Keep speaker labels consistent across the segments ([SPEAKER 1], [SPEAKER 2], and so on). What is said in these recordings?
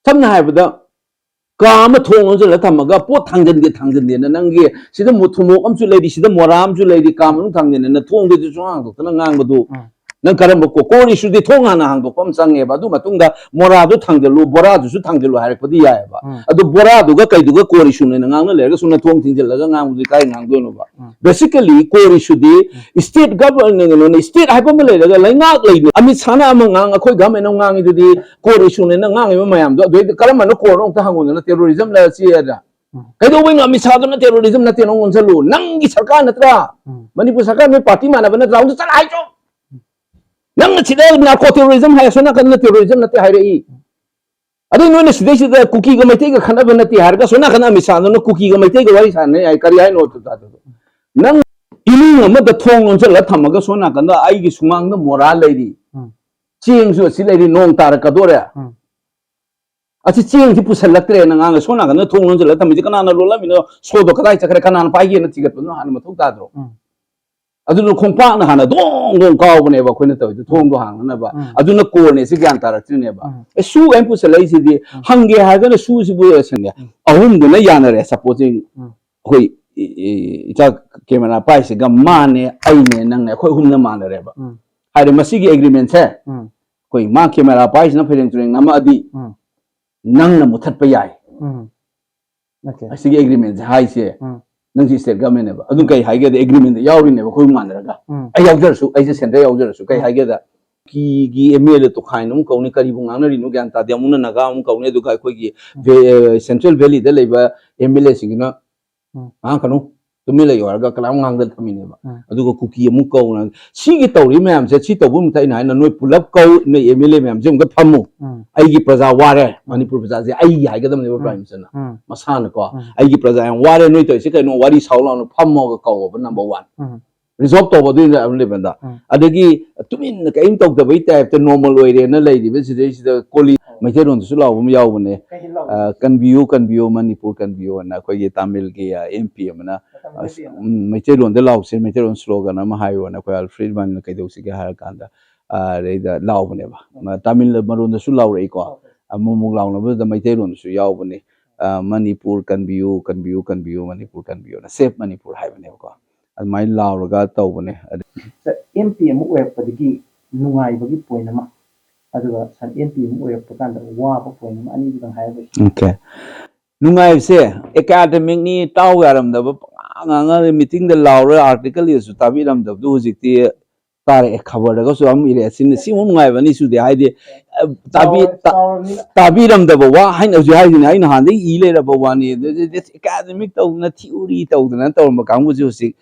[SPEAKER 1] samna haibada kama thong je la thamaga pot thangjen de na nangi sida muthumok amchu leidi sida moram chu leidi kam thangjen na thong de chu hang to na ngang badu nang karam ko kori su di thong hana hang to pam sange ba du matunga mora du thangjelu bora du su thangjelu harik padi ya ba adu bora du ga kai du ga kori su ne ngang na le ga suna thong thingjel ga ngang du kai ngang do no ba basically kori su di state government no state ha pa ma le ga lai ngak lai ni ami sana ma ngang akhoi ga me no ngang du di kori su ne na ngang ma mayam do karam no ko no ta hangun na terrorism la si da kai do wing ami sa do na terrorism na te no ngon salu nangi sarkar na tra manipur sarkar me party mana ba na tra du sala hai cho nang chida narco terrorism hai sona kan terrorism nate hai rei adu no ne sidai sida cookie ga maite ga khana banati har ga sona khana misal no cookie ga maite ga wari san ne ai kari ai no ta nang ini ma da thong on la thama ga sona kan da ai gi sumang na moral lei di ching su si lei di nong tar ka do re achi ching ti pusal lakre na nga sona kan thong on la thami kana na lo la mi no so do kadai chakre kana na pai ge na tigat no han ma thok ta dro aduna khongpa na hana dong kaw bane ba khoina taw thong do hang na ba aduna ko ne si gyan tarak ne ba su em pu salai si di hange ha ga na su si bu sen ya ahum du na yana re supposing khoi ita camera pai si ga mane ai ne nang ne khoi hum na man re ba ha de masi gi agreement se khoi ma camera pai na phering turing na ma di nang na muthat pa yai okay asi gi agreement hai se nang si state government ne ba adu kai haige the agreement yauri ne ba khoi man raga ai yaujar su ai center yaujar su kai haige da ki ml to khain um kauni kari bu ngang na ri no gyan ta de mun na ga um kauni du kai khoi gi central valley da leiba ml sing na ha kanu tumi le yor ga kalam ngang da thami ne ba adu ko cookie mu kau na si gi tawri mayam se si taw bu mu tai na na noi pulap kau ne ml mayam jum ga thamu ai gi praja ware manipur praja se ai gi haige da ne ba prime minister na masana ko ai gi praja yang ware noi to si kai no wari saula no phammo ga kau ba number 1 resolve to ba du na le banda adagi tumin ka im tok da bai type to normal oi re na lai di be si da koli mai te ron su law bu yaw bu ne kan view manipur kan view na ko ye tamil ge mp amna mai te ron da law se mai te ron slogan ma hayo na ko alfred man kai do si ge har kan da re da law bu ne ba tamil maron da su law re ko amumuk law na ba da mai te ron su yaw bu ne manipur kan view manipur kan view na safe manipur hai bu ne ko mai law ga taw bu ne
[SPEAKER 2] mp mu web padigi nungai bagi point ma aduga san mp mu web pakan da wa ba point ma ani dang hai ba
[SPEAKER 1] okay nungai se academic ni taw yaram da ba nga meeting da law ra article is tabi ram da du hojikti tare khabar da so am ile sin si mu nungai ba ni su de hai de tabi ram da ba wa hai na ju hai ni ai na han de i le ra ba wa ni academic taw na theory taw da na taw ma kang bu ju si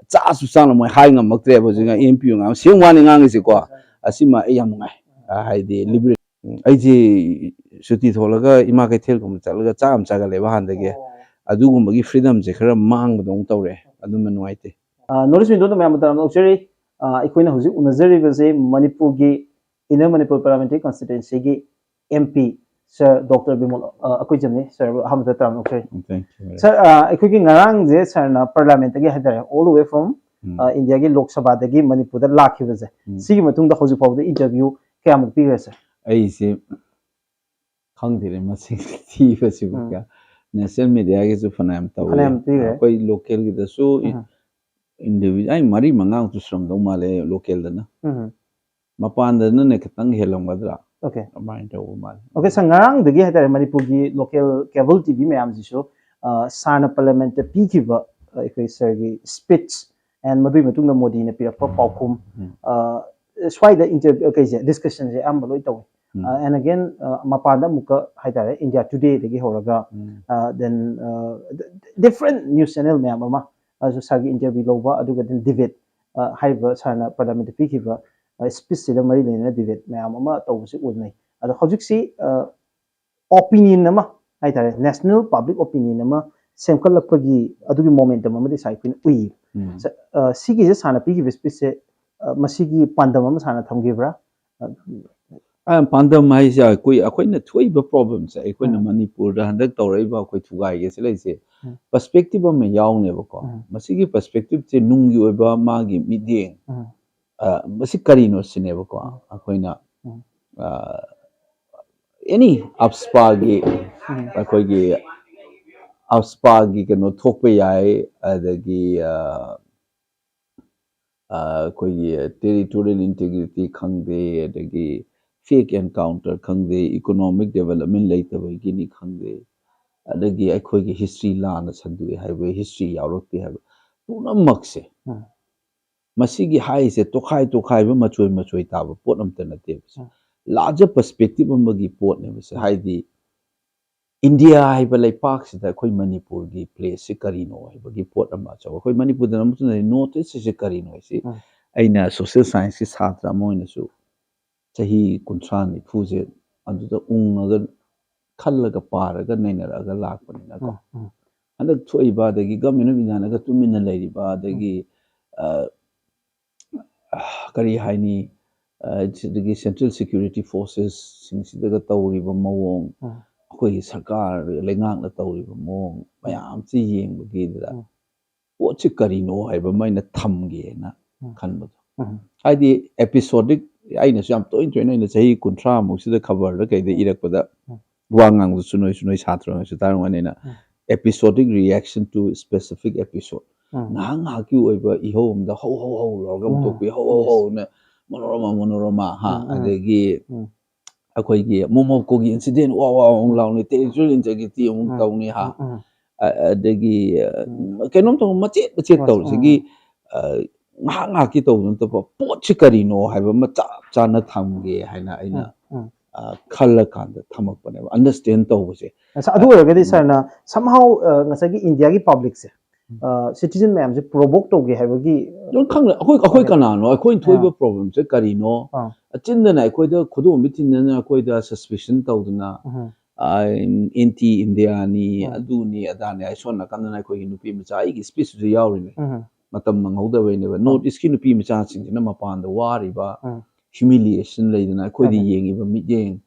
[SPEAKER 1] cha su sang mo hai ngam mak tre ba jinga mp ngam sing wa ni ngang si ko asima ai yam ngai hai de liberate ai ji suti tholaga ima kai thel kum chalaga cham chaga le ba han de ge adu gum gi freedom je khara mang ba dong tawre adu man wai te
[SPEAKER 2] notice window ma ma no cheri ikoina huji unazari ba se manipur gi inner manipur parliamentary constituency gi mp sir dr bimol akoi jamne sir ham ta tram no cheri
[SPEAKER 1] thank you
[SPEAKER 2] sir ikoi gi ngarang je sir na parliament gi hadare all the way from india gi lok sabha da gi manipur da lakhi ba je sigi matung da hoji pawda interview kya muk pi sir
[SPEAKER 1] ai se khang dire ma se thi fa si ka national media ge su fanam taw koi local gi da su individual ai mari mangang tu srang do male local da na mapan da na ne katang helam gadra
[SPEAKER 2] okay
[SPEAKER 1] mind taw mal
[SPEAKER 2] okay sangarang da gi hadare manipur gi local cable tv mayam ji so sana parliament ta pi ki ba ikoi sir gi speech and madui matung da modi ne pi pa paukhum swai da interview okay discussion je am loi taw and again mapanda muka haidare india today degi horaga then different news channel mayam ama so sagi interview loba aduga then debate haiba sarna parliament pikiba speech sida mari lena debate mayam ama tawsi ulnai ado hojik si opinion ama haidare national public opinion ama semkal lapagi adugi momentum ama de sai pin ui sigi je sarna pikiba speech se masigi pandam ama sarna thamgibra
[SPEAKER 1] pandam hai ja koi akoi na thui ba problems ai koi na manipur da handak tawrai ba koi thugai ge se lai se perspective ma yaw ne ba ko masigi perspective che nung gi oba ma gi mideng masi kari no sine ba ko akoi na any upspagi akoigi upspagi kano thokpa yai adagi akoigi territorial integrity khangde adagi fake encounter khangde economic development leitabagi ni khangde adagi akoigi history lana sandu haibe history yaurokti haibe puna makse masigi haise tokhai ba machoi taba pot amta nate larger perspective amagi pot ne base haidi India haiba laipak sida khoi Manipur gi place se karino haiba gi pot ama chaw khoi Manipur da namu na notice se karino si aina social science ki satra moina su chahi kunthran ni phuje adu da ungaga khallaga paraga nainaraga lakpani na ko anda thoi ba da gi government bidana ga tumina lairi ba da gi kari haini the central security forces sing sida tawri ba mawong akoi sarkar lengang na tawri ba mawong mayam chi yeng ba gi da o chi karino hai ba maina thamge na khanba haidi episodic aina sam to intrain na chahi kunthra mu sida khabar da kai de irak pada wangang sunoi satra su tarwane na episodic reaction to specific episode nga ki oiba ihom da ho lorgam to pi ho na monorama ha adegi akoi gi momo ko gi incident wa law ni territorial integrity um tawni ha adegi kenom to machet taw sigi nga ki taw no to pot chikari no haiba ma cha na thamge haina aina khalla kanda thamak pane understand taw se
[SPEAKER 2] sa adu oragadi sir na somehow ngasagi India gi public se citizen ma'am se provoke to ge haibagi
[SPEAKER 1] don khang akoi kana no akoi thoiba problem se kari no achinda na akoi da khodo mitin na akoi da suspicion tawduna anti India ni adu ni adani ai sonna kan na akoi nupi macha ai gi speech du yawri ne matam mangauda we ne note is ki nupi macha sing na mapan da wari ba humiliation leidana akoi di yengi ba mi yeng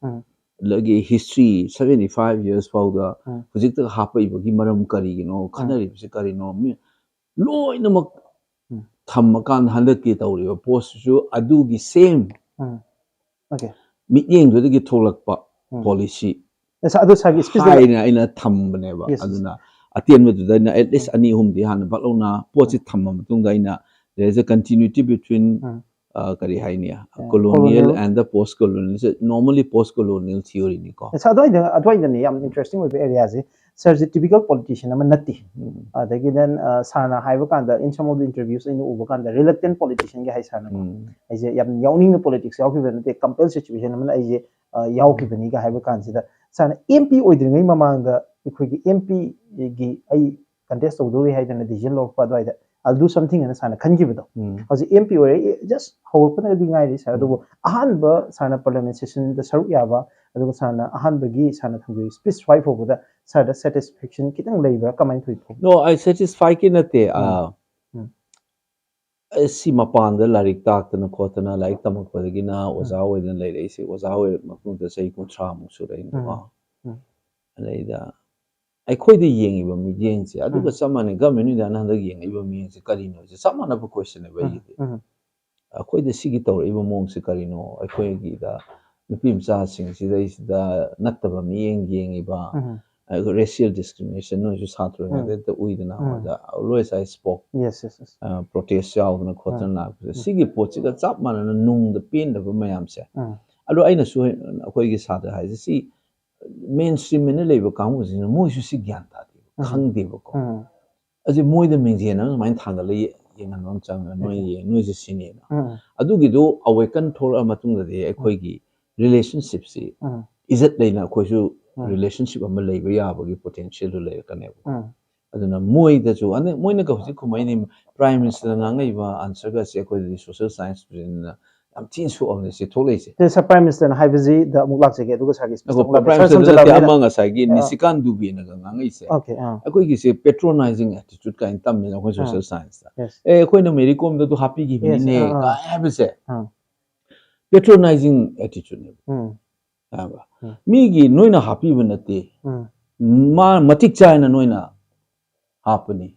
[SPEAKER 1] lagi history 75 years fauda hujik ta hapai bagi maram kari gino khanari se kari no mi loi namak thamakan handak ki tawri post ju adu gi same
[SPEAKER 2] okay
[SPEAKER 1] mi yeng do gi tholakpa policy
[SPEAKER 2] sa adu sa gi speech
[SPEAKER 1] ina thambane ba aduna atien me du na at least ani hum di han balona pochi thamma matung da ina there is a continuity between kari hainia colonial and the post colonial normally post colonial theory ni ko
[SPEAKER 2] sa adoi ni am interesting with area je sir the typical politician am natti adagi then sana haiba kan da in some of the interviews in uba kan da reluctant politician ge hai sana ai je yam yawning the politics yaw ki ben te compel situation am ai je yaw ki bani ga haiba kan sida sana MP oidringai mamang da ikoi gi MP gi ai contest to do hai da decision lok pa doi da I'll do something and sana khanji bido as MP or just how open the ngai ri sa do ahan ba sana parliament session the saru ya ba adu sana ahan ba gi sana thangui speech wife over the sada satisfaction kitang labor comment with
[SPEAKER 1] no I satisfy ki nate si mapan da larik tak na khotana laik tamak padagi na oza wedan lai rei se oza we makung da sei kun tra mu su rei no alaida ai khoi de yengi ba mi yeng se adu ka samane government ni da na da yengi ba mi se kari no se samana ba question ba yi khoi de sigi taw iba mong se kari no ai khoi gi da nupi mcha sing si dai da natta ba mi yengi ba racial discrimination no ju satro na de uidana da always I spoke
[SPEAKER 2] yes
[SPEAKER 1] protest yaw na khotana sigi pochi da chap mana na nung da pin da ba mayam se alo aina su khoi gi sa da hai si mainstream in labor kamu sin mo su si gyan ta khang de ba ko aje moi de ming jena main thang le yengan mam chang noi je sine na adu gi do awaken thol amatung da de khoi gi relationship si izat leina khoi su relationship am leiba ya ba gi potential le kane aduna moi da ju ane moi na ka husi khumai ni prime minister na ngai ba answer ga se khoi di social science student na am tin su on se tholei se
[SPEAKER 2] the prime minister na haibaji da muklak se ge du sa gi
[SPEAKER 1] prime minister da amang sa gi nisikan du bi na ga ngai se
[SPEAKER 2] okay
[SPEAKER 1] akoi gi se patronizing attitude ka in tam me na social science da khoi na meri kom da du happy gi bi ne ka have se patronizing attitude ne ba mi gi noina happy ba na te ma matik chai na noina hapani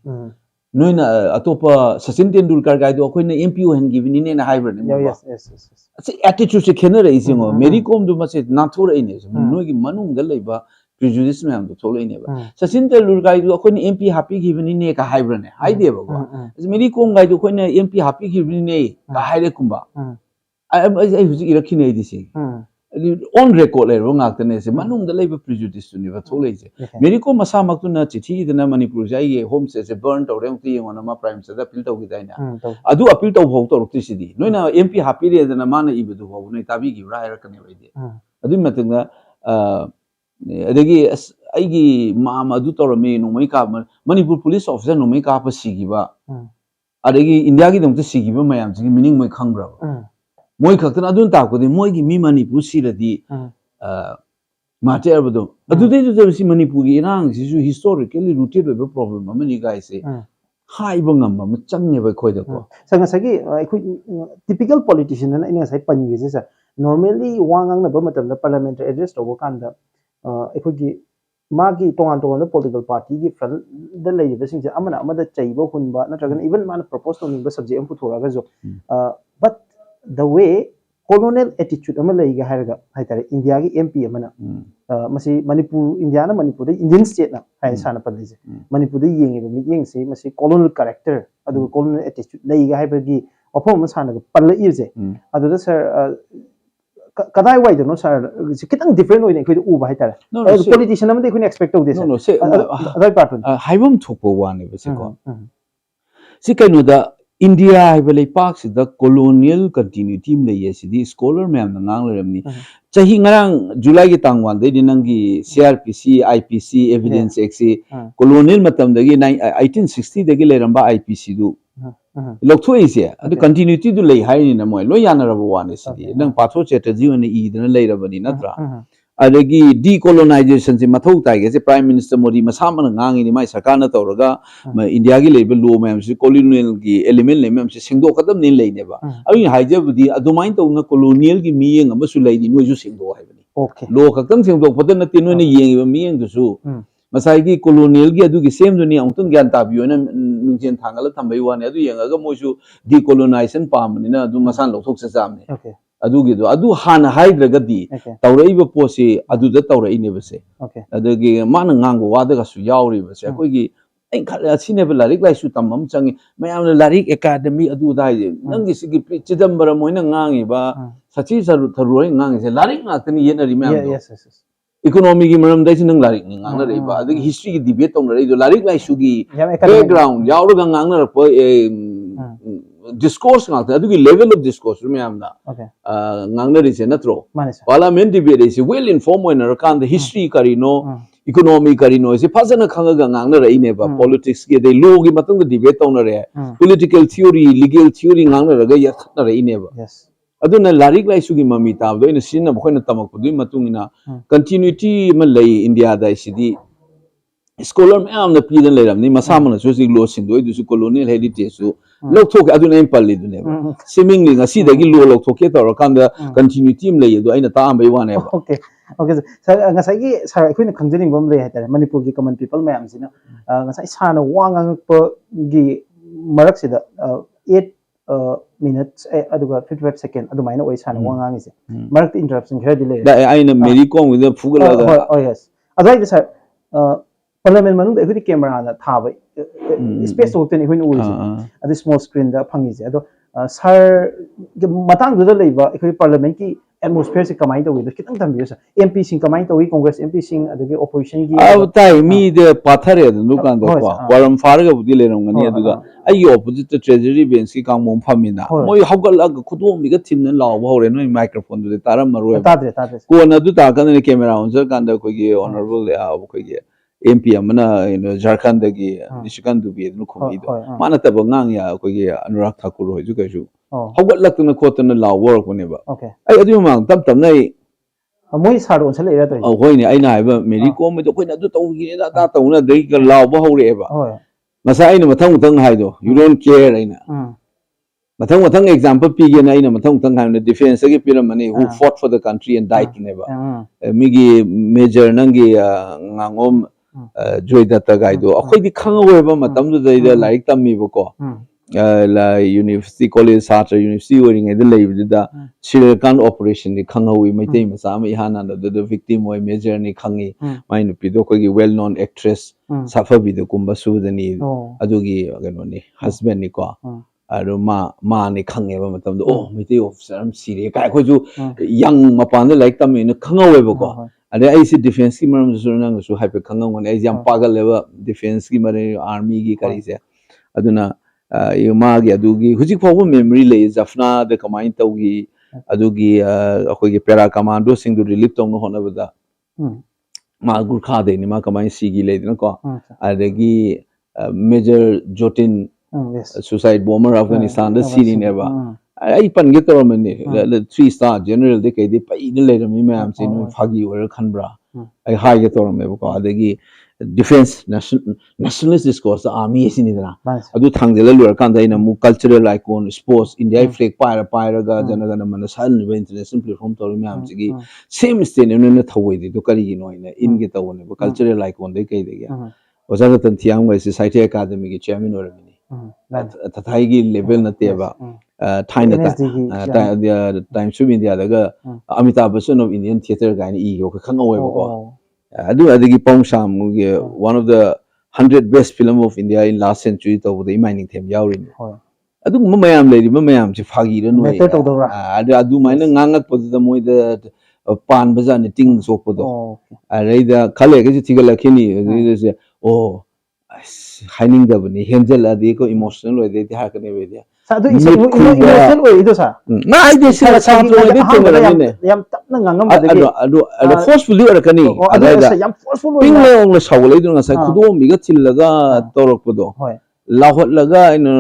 [SPEAKER 1] noina atopa Sachin Tendulkar gai do akhoi na MP hen givini ne na hybrid ne
[SPEAKER 2] yes
[SPEAKER 1] attitude se khenara isingo Mary Kom du mase nathor ai ne noi gi manung da leiba prejudice me am do tholai ne ba Sachin Tendulkar gai do akhoi ni MP happy givini ne ka hybrid ne hai de ba ko Mary Kom gai do akhoi na MP happy givini ne ka haire kumba ai huji irakhi ne disi on record le ro ngak tane se manung da leiba prejudice tu ni ba tholai je Mary Kom masa mak tu na chithi da na Manipur jai ye home se burn to rem ti ngona ma prime se da appeal to gi dai na adu appeal to bhau to rukti sidi noina MP happy re da na mana ibu du bhau nei tabi gi ra ra kane bai de adu matang na adagi aigi mama adu to me no mai ka Manipur police officer no mai ka pa sigi ba adagi India gi dum te sigi ba mayam ji meaning mai khangra moi khaktan adun ta ko de moi gi mi Manipur si ra di mate abado adu de ju si Manipur gi rang si ju historically rooted ba problem amani guy se hai ba ngam ma changne ba khoi da ko
[SPEAKER 2] sanga sagi typical politician na ina sai pan gi se normally wangang na ba matam da parliamentary address to kan da gi magi tongan tongan political party gi front da lei ba sing se amana amada chaiba hunba na tragan even man propose to ba subject am puthora ga jo but the way colonial attitude ama lei ga harga haitare India gi MP amana masi Manipur India na Manipur da Indian state na hai sana padise Manipur da yengi ba mi yeng se masi colonial character adu colonial attitude lei ga hai ba gi opom sana ga palla irje adu da sir kadai wai no sir kitang different oi ne khoi u ba haitare politician am de khoi expect to this
[SPEAKER 1] no se
[SPEAKER 2] adai part
[SPEAKER 1] haibam thokpo wane ba se ko si kaino da India hai ba leipak si da colonial continuity me ye si di scholar ma'am na ngang leremni chahi ngarang July gi tangwan de dinangi CRPC IPC evidence x colonial matam dagi 1860 dagi leramba IPC du lokthoi se adu continuity du lei hai ni na moi lo yana rabu wane si di nang patho Chatterjee ne I dana leirabani natra adagi decolonization se mathau tai ge se prime minister Modi masama na ngangi ni mai sarkar na tawraga India gi level law ma'am se colonial gi element le ma'am se singdo kadam ni lei ne ba ai haije budi adumain to na colonial gi miyeng amasu lei di noi ju singdo hai bani
[SPEAKER 2] okay
[SPEAKER 1] law kadam singdo padan na tinoi ne yeng ba miyeng du su masai gi colonial gi adu gi same du ni amtung gyan ta biyo na mingjen thangala thambai wane adu yenga ga moju decolonization pamni na adu masan lokthok se jamne
[SPEAKER 2] okay
[SPEAKER 1] adugi do adu hana haidraga di tawrai ba posi adu da tawrai ne base adagi mana ngango wada ga su yauri base koi gi ai khala sine ba larik lai su tamam changi mayam na larik academy adu dai nangi sigi chidambara moina ngangi ba sachi saru tharoi ngangi se larik ngakni yena ri mayam do economy gi maram dai nang larik ni ngangna rei ba adagi history gi debate tong rei do larik lai su gi background yauru ga ngangna ra po discourse ngakta adugi level of discourse mayam na ngangna ri se natro parliament debate is well informed when rakan the history kari no economy kari no is phajana khanga ga ngangna rai ne ba politics ge de law gi matang debate tong re political theory legal theory ngangna ra ga yakhna rai ne ba aduna larik lai su gi mami ta do ina sin na bkhoi na tamak du matung ina continuity ma lai India da sidi scholar mayam na pidan leiram ni masama na sosi law sin do du colonial heritage su lok thok aduna impalli du ne ba seemingly ngasi dagi law lok thoke tor kan da continuity m lei do aina ta am bai wane ba
[SPEAKER 2] okay sir ngasai gi sir akhoi na khangjaning bam lei haitare Manipur gi common people mayam sina ngasai sana wangang pa gi marak sida 8 minutes aduga 55 second adu maina oi sana wangang ise marak interruption khara delay
[SPEAKER 1] da aina Mary Kom with the fugala
[SPEAKER 2] oh yes adai sir parliament manung da camera na thabai space to ten ikhoi uri adu small screen da phangi je ado sir matang du da leiba ikhoi parliament ki atmosphere se kamai to with kitang tam bisa MP sing kamai to Congress MP sing adagi opposition gi
[SPEAKER 1] tai mi de pathare du kan da kwa waram farga budi le rong ngani aduga ai opposite treasury bench ki kang mom phamina moi hawgal ag khudom mi ga thin na law ba hore no microphone du taram maro
[SPEAKER 2] tadre
[SPEAKER 1] ko na du ta kan ne camera on sir kan da ko gi honorable ko gi MP amana Jharkhand dagi Nishikant dubi nu khomi do mana ta bangang ya ko gi Anurag Thakur ho ju ka ju hawgal lak na khot na law work ne ba ai adu ma tam tam nai
[SPEAKER 2] moi saro sale ra to
[SPEAKER 1] hoi ni ai na ba Mary Kom do ko na du tau gi da ta tau na dai ka law ba hore ba masa ai na mathang mathang hai do you don't care ai na mathang mathang example pi ge na ai na mathang mathang hai na defense gi piramani who fought for the country and died ne ba mi gi major nangi ngangom ꯖꯣꯏꯗꯠꯇ ꯒꯥꯏꯗꯣ ꯑꯩꯈꯣꯏꯗꯤ ꯈꯪꯍꯧꯋꯦꯕ ꯃꯇꯝꯗꯨꯗꯩꯗ ꯂꯥꯏꯔꯤꯛ ꯇꯝꯃꯤꯕꯀꯣ university college ꯁꯥꯇ꯭ꯔ university ꯑꯣꯏꯔꯤꯉꯩꯗ ꯂꯩꯕꯗꯨꯗ ꯁꯤꯔꯀꯥꯟ ꯑꯣꯄꯔꯦꯁꯟꯗꯤ ꯈꯪꯍꯧꯋꯤ ꯃꯩꯇꯩ ꯃꯆꯥ ꯑꯃ ꯏꯍꯥꯟ ꯍꯥꯟꯅꯗꯨꯗ victim ꯑꯣꯏ ꯃꯦꯖꯔꯅꯤ ꯈꯪꯉꯤ ꯃꯥꯏ ꯅꯨꯄꯤꯗꯣ ꯑꯩꯈꯣꯏꯒꯤ ꯋꯦꯜ ꯅꯣꯟ ꯑꯦꯛꯇ꯭ꯔꯦꯁ ꯁꯥꯐꯕꯤꯗꯣ ꯀꯨꯝꯕ ꯁꯨꯗꯅꯤ ꯑꯗꯨꯒꯤ ꯀꯩꯅꯣꯅꯤ ꯍꯁꯕꯦꯟꯅꯤꯀꯣ ꯑꯗꯣ ꯃꯥꯅꯤ ꯈꯪꯉꯦꯕ ꯃꯇꯝꯗ ꯑꯣ ꯃꯩꯇꯩ ꯑꯣꯐꯤꯁꯥꯔ ꯑꯃ ꯁꯤꯔꯦ ꯀꯥꯏ ꯑꯩꯈꯣꯏꯁꯨ ꯌꯪ ꯃꯄꯥꯟꯗ ꯂꯥꯏꯔꯤꯛ ꯇꯝꯃꯤꯅ ꯈꯪꯍꯧꯋꯦꯕꯀꯣ ꯑꯗꯩ ꯑꯩꯁꯤ ꯗꯤꯐꯦꯟꯁꯀꯤ ꯃꯔꯝꯗꯁꯨ ꯅꯪꯅꯁꯨ ꯍꯥꯏꯐꯦꯠ ꯈꯪꯉꯝꯒꯅꯤ ꯑꯩꯁꯦ ꯌꯥꯝ ꯄꯥꯒꯜꯂꯦꯕ ꯗꯤꯐꯦꯟꯁꯀꯤ ꯃꯔꯝ ꯑꯥꯔꯃꯤꯒꯤ ꯀꯔꯤꯁꯦ ꯑꯗꯨꯅ ꯃꯥꯒꯤ ꯑꯗꯨꯒꯤ ꯍꯧꯖꯤꯛ ꯐꯥꯎꯕ ꯃꯦꯃꯣꯔꯤ ꯂꯩ ꯖꯐꯅꯥꯗ ꯀꯃꯥꯏꯅ ꯇꯧꯈꯤ ꯑꯗꯨꯒꯤ ꯑꯩꯈꯣꯏꯒꯤ ꯄꯦꯔꯥ ꯀꯃꯥꯟꯗꯣꯁꯤꯡꯗꯨ ꯔꯤꯂꯤꯞ ꯇꯧꯅ ꯍꯣꯠꯅꯕꯗ ꯃꯥ ꯒꯨꯔꯈꯥꯗꯩꯅꯤ ꯃꯥ ꯀꯃꯥꯏꯅ ꯁꯤꯒꯤ ꯂꯩꯗꯅꯀꯣ ꯑꯗꯒꯤ ꯃꯦꯖꯔ ꯖꯣꯇꯤꯟ ꯁꯨꯁꯥꯏꯠ ꯕꯣꯝꯕꯔ ꯑꯐꯒꯥꯅꯤꯁꯇꯥꯟꯗ ꯁꯤꯔꯤꯅꯦꯕ ꯑꯩ ꯄꯟꯒꯦ ꯇꯧꯔꯝꯕꯅꯤ 3 스타 ꯖꯦꯅꯔꯦꯜꯗꯤ ꯀꯩꯗꯤ ꯄꯩꯅ ꯂꯩꯔꯝꯃꯤ ꯃꯌꯥꯝꯁꯦ ꯅꯣꯏ ꯐꯥꯒꯤ ꯑꯣꯏꯔ ꯈꯟꯕ꯭ꯔꯥ ꯑꯩ ꯍꯥꯏꯒꯦ ꯇꯧꯔꯝꯃꯦꯕꯀꯣ ꯑꯗꯒꯤ ꯗꯤꯐꯦꯟꯁ ꯅꯦꯁꯅꯦꯂꯤꯁ ꯗꯤꯁꯀꯣꯔꯁꯇ ꯑꯥꯔꯃꯤ ꯑꯁꯤꯅꯤꯗꯅ ꯑꯗꯨ ꯊꯥꯡꯖꯤꯜꯂ ꯂꯣꯏꯔꯀꯥꯟꯗ ꯑꯩꯅ ꯑꯃꯨꯛ ꯀꯜꯆꯔꯦꯜ ꯑꯥꯏꯀꯣꯟ ꯁ꯭ꯄꯣꯔꯠꯁ ꯏꯟꯗꯤꯌꯥꯒꯤ ꯐ꯭ꯂꯦꯛ ꯄꯥꯏꯔꯒ ꯖꯅꯒꯅ ꯃꯅ ꯁꯛꯍꯜꯂꯤꯕ ꯏꯟꯇꯔꯅꯦꯁꯅꯦꯜ ꯄ꯭ꯂꯦꯠꯐꯣꯔꯝ ꯇꯧꯔꯤ ꯃꯌꯥꯝꯁꯤꯒꯤ ꯁꯦꯝ ꯁ꯭ꯇꯦꯠꯅ ꯊꯧꯑꯣꯏꯗ꯭ꯔꯤꯗꯣ ꯀꯔꯤꯒꯤꯅꯣ ꯍꯥꯏꯅ ꯏꯟꯒꯦ ꯇꯧꯕꯅꯦꯕ ꯀꯜꯆꯔꯦꯜ ꯑꯥꯏꯀꯣꯟꯗꯒꯤ ꯀꯩꯗꯒꯤ ꯑꯣꯖꯥ ꯔꯇꯟ ꯊꯤꯌꯥꯝꯒꯁꯤ ꯁꯥꯍꯤꯇ꯭ꯌ ꯑꯦꯀꯥꯗꯃꯤꯒꯤ ꯆꯤꯌꯔꯃꯦꯟ ꯑꯣꯏꯔꯝꯃꯤꯅꯤ ꯊꯥꯊꯥꯏꯒꯤ ꯂꯦꯚꯦꯜ ꯅꯠꯇꯦꯕ ꯊꯥꯏꯅ ꯇꯥꯏꯝꯁ ꯑꯣꯐ ꯏꯟꯗꯤꯌꯥꯗꯒ Amitabh Bachchan of Indian theatre ꯀꯥꯏꯅ ꯏꯒ ꯑꯩꯈꯣꯏ ꯈꯪꯍꯧꯋꯦꯕꯀꯣ ꯑꯗꯒꯤ ꯄꯥꯎꯁꯥꯝꯒꯤ one of the 100 best film of India in last century ꯇꯧꯕꯗ ꯏꯃꯥꯏ ꯅꯤꯡꯊꯦꯝ ꯌꯥꯎꯔꯤꯅꯤ ꯑꯗꯨꯒꯨꯝꯕ ꯃꯌꯥꯝ ꯂꯩꯔꯤꯕ ꯃꯌꯥꯝꯁꯦ ꯐꯥꯒꯤꯔ ꯅꯣꯏ ꯑꯗꯨꯃꯥꯏꯅ ꯉꯥꯡꯉꯛꯄꯗꯨꯗ ꯃꯣꯏꯗ ꯄꯥꯟꯕꯖꯥꯠꯅꯤ ꯇꯤꯡ ꯁꯣꯛꯄꯗꯣ ꯑꯗꯩꯗ ꯈꯜꯂꯦꯒꯁꯨ ꯊꯤꯒꯠꯂꯛꯈꯤꯅꯤ ꯑꯗꯨꯗꯁꯦ ꯑꯣ ꯑꯁ ꯍꯥꯏꯅꯤꯡꯗꯕꯅꯤ ꯍꯦꯟꯖꯜꯂꯛꯑꯗꯤ ꯑꯩꯈꯣꯏ ꯏꯃꯣꯁꯅꯦꯜ ꯑꯣꯏꯗꯩꯗꯤ ꯍꯥꯏꯔꯛꯀꯅꯦꯕ ꯑꯩꯗꯤ
[SPEAKER 2] ꯏꯃꯣꯁꯅꯦꯜ ꯑꯣꯏꯔꯤꯗꯣ
[SPEAKER 1] ꯉꯥ ꯑꯩꯗꯤ ꯁꯤꯅ ꯁꯥꯇ꯭ꯔ ꯑꯣꯏꯗꯤ ꯊꯦꯡꯅꯔꯝꯃꯤꯅꯦ
[SPEAKER 2] ꯌꯥꯝ ꯇꯞꯅ ꯉꯥꯡꯉꯝꯕꯗꯒꯤ
[SPEAKER 1] ꯑꯗꯣ ꯐꯣꯔꯁꯐꯨꯜꯂꯤ ꯑꯣꯏꯔꯛꯀꯅꯤ ꯑꯗꯩꯗ
[SPEAKER 2] ꯌꯥꯝ ꯐꯣꯔꯁꯐꯨꯜ
[SPEAKER 1] ꯄꯤꯡ
[SPEAKER 2] ꯑꯣꯏꯅ
[SPEAKER 1] ꯂꯥꯎꯅ ꯁꯥꯎꯒꯠꯂꯛꯏꯗꯣ ꯉꯁꯥꯏ ꯈꯨꯗꯣꯝꯕꯤꯒ ꯊꯤꯜꯂꯒ ꯇꯧꯔꯛꯄꯗꯣ ꯂꯥꯎꯍꯠꯂꯒ ꯑꯩꯅ